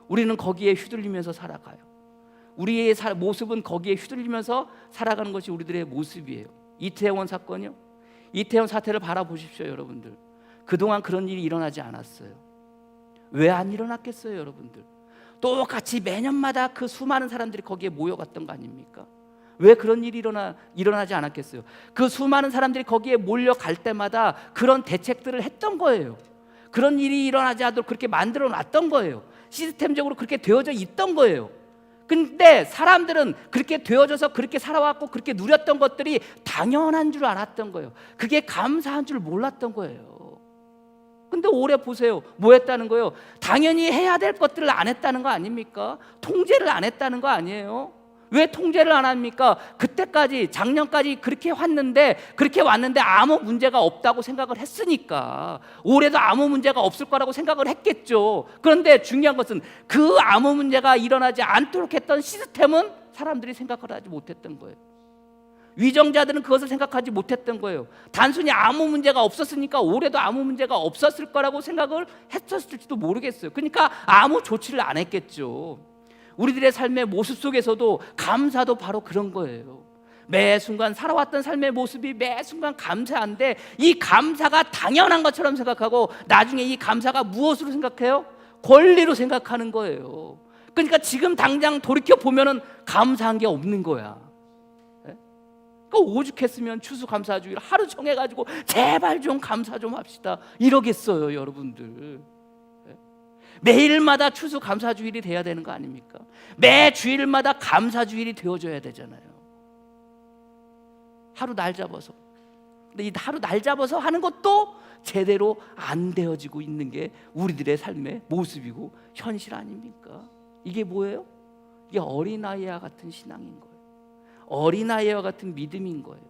우리는 거기에 휘둘리면서 살아가요. 우리의 모습은 거기에 휘둘리면서 살아가는 것이 우리들의 모습이에요. 이태원 사건이요. 이태원 사태를 바라보십시오, 여러분들. 그동안 그런 일이 일어나지 않았어요. 왜 안 일어났겠어요, 여러분들? 똑같이 매년마다 그 수많은 사람들이 거기에 모여갔던 거 아닙니까? 왜 그런 일이 일어나지 않았겠어요? 그 수많은 사람들이 거기에 몰려갈 때마다 그런 대책들을 했던 거예요. 그런 일이 일어나지 않도록 그렇게 만들어 놨던 거예요. 시스템적으로 그렇게 되어져 있던 거예요. 근데 사람들은 그렇게 되어져서 그렇게 살아왔고 그렇게 누렸던 것들이 당연한 줄 알았던 거예요. 그게 감사한 줄 몰랐던 거예요. 근데 올해 보세요. 뭐 했다는 거예요? 당연히 해야 될 것들을 안 했다는 거 아닙니까? 통제를 안 했다는 거 아니에요? 왜 통제를 안 합니까? 그때까지 작년까지 그렇게 왔는데 아무 문제가 없다고 생각을 했으니까 올해도 아무 문제가 없을 거라고 생각을 했겠죠. 그런데 중요한 것은 그 아무 문제가 일어나지 않도록 했던 시스템은 사람들이 생각을 하지 못했던 거예요. 위정자들은 그것을 생각하지 못했던 거예요. 단순히 아무 문제가 없었으니까 올해도 아무 문제가 없었을 거라고 생각을 했었을지도 모르겠어요. 그러니까 아무 조치를 안 했겠죠. 우리들의 삶의 모습 속에서도 감사도 바로 그런 거예요. 매 순간 살아왔던 삶의 모습이 매 순간 감사한데 이 감사가 당연한 것처럼 생각하고 나중에 이 감사가 무엇으로 생각해요? 권리로 생각하는 거예요. 그러니까 지금 당장 돌이켜 보면은 감사한 게 없는 거야. 그러니까 오죽했으면 추수감사주의를 하루 정해가지고 제발 좀 감사 좀 합시다 이러겠어요, 여러분들. 매일마다 추수감사주일이 돼야 되는 거 아닙니까? 매 주일마다 감사주일이 되어줘야 되잖아요. 하루 날 잡아서. 근데 이 하루 날 잡아서 하는 것도 제대로 안 되어지고 있는 게 우리들의 삶의 모습이고 현실 아닙니까? 이게 뭐예요? 이게 어린아이와 같은 신앙인 거예요. 어린아이와 같은 믿음인 거예요.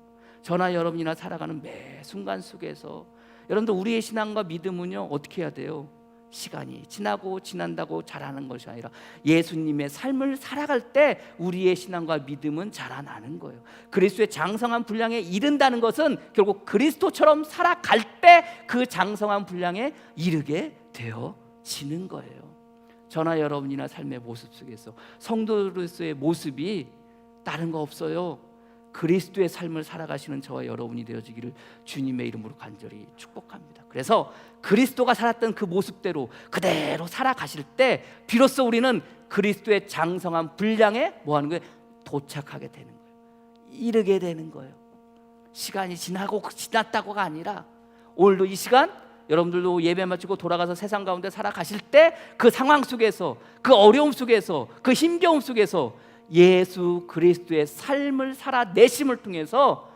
저나 여러분이나 살아가는 매 순간 속에서 여러분들 우리의 신앙과 믿음은요 어떻게 해야 돼요? 시간이 지나고 지난다고 자라는 것이 아니라 예수님의 삶을 살아갈 때 우리의 신앙과 믿음은 자라나는 거예요. 그리스도의 장성한 분량에 이른다는 것은 결국 그리스도처럼 살아갈 때 그 장성한 분량에 이르게 되어지는 거예요. 저나 여러분이나 삶의 모습 속에서 성도로서의 모습이 다른 거 없어요. 그리스도의 삶을 살아가시는 저와 여러분이 되어지기를 주님의 이름으로 간절히 축복합니다. 그래서 그리스도가 살았던 그 모습대로 그대로 살아가실 때 비로소 우리는 그리스도의 장성한 분량에 뭐 하는 거예요? 도착하게 되는 거예요. 이르게 되는 거예요. 시간이 지났다고가 아니라 오늘도 이 시간 여러분들도 예배 마치고 돌아가서 세상 가운데 살아가실 때 그 상황 속에서 그 어려움 속에서 그 힘겨움 속에서 예수 그리스도의 삶을 살아내심을 통해서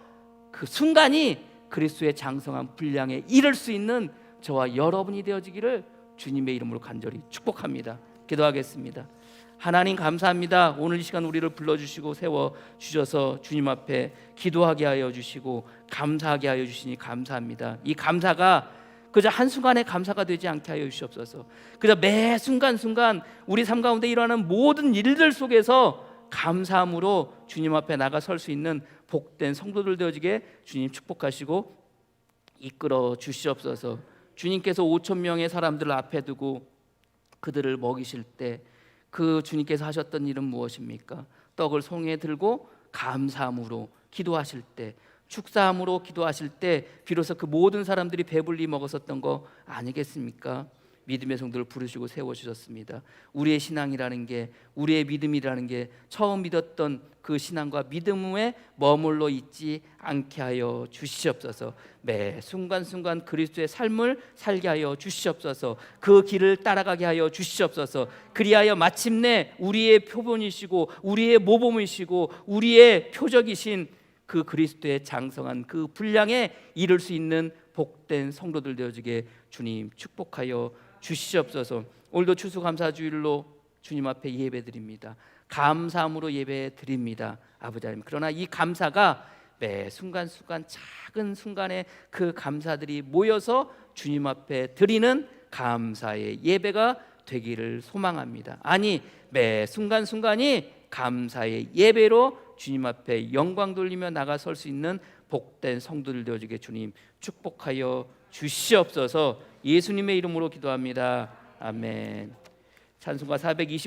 그 순간이 그리스도의 장성한 분량에 이를 수 있는 저와 여러분이 되어지기를 주님의 이름으로 간절히 축복합니다. 기도하겠습니다. 하나님 감사합니다. 오늘 이 시간 우리를 불러주시고 세워주셔서 주님 앞에 기도하게 하여 주시고 감사하게 하여 주시니 감사합니다. 이 감사가 그저 한순간의 감사가 되지 않게 하여 주시옵소서. 그저 매 순간순간 우리 삶 가운데 일어나는 모든 일들 속에서 감사함으로 주님 앞에 나가 설 수 있는 복된 성도들 되어지게 주님 축복하시고 이끌어 주시옵소서. 주님께서 5천 명의 사람들을 앞에 두고 그들을 먹이실 때 그 주님께서 하셨던 일은 무엇입니까? 떡을 손에 들고 감사함으로 기도하실 때, 축사함으로 기도하실 때 비로소 그 모든 사람들이 배불리 먹었었던 거 아니겠습니까? 믿음의 성도를 부르시고 세워주셨습니다. 우리의 신앙이라는 게, 우리의 믿음이라는 게 처음 믿었던 그 신앙과 믿음에 머물러 있지 않게 하여 주시옵소서. 매 순간순간 그리스도의 삶을 살게 하여 주시옵소서. 그 길을 따라가게 하여 주시옵소서. 그리하여 마침내 우리의 표본이시고 우리의 모범이시고 우리의 표적이신 그 그리스도의 장성한 그 분량에 이를 수 있는 복된 성도들 되어지게 주님 축복하여 주시옵소서. 오늘도 추수감사주일로 주님 앞에 예배드립니다. 감사함으로 예배드립니다. 아버지 하나님, 그러나 이 감사가 매 순간순간 작은 순간에 그 감사들이 모여서 주님 앞에 드리는 감사의 예배가 되기를 소망합니다. 아니, 매 순간순간이 감사의 예배로 주님 앞에 영광 돌리며 나가 설 수 있는 복된 성도들 되어지게 주님 축복하여 주시옵소서. 예수님의 이름으로 기도합니다. 아멘. 찬송가 420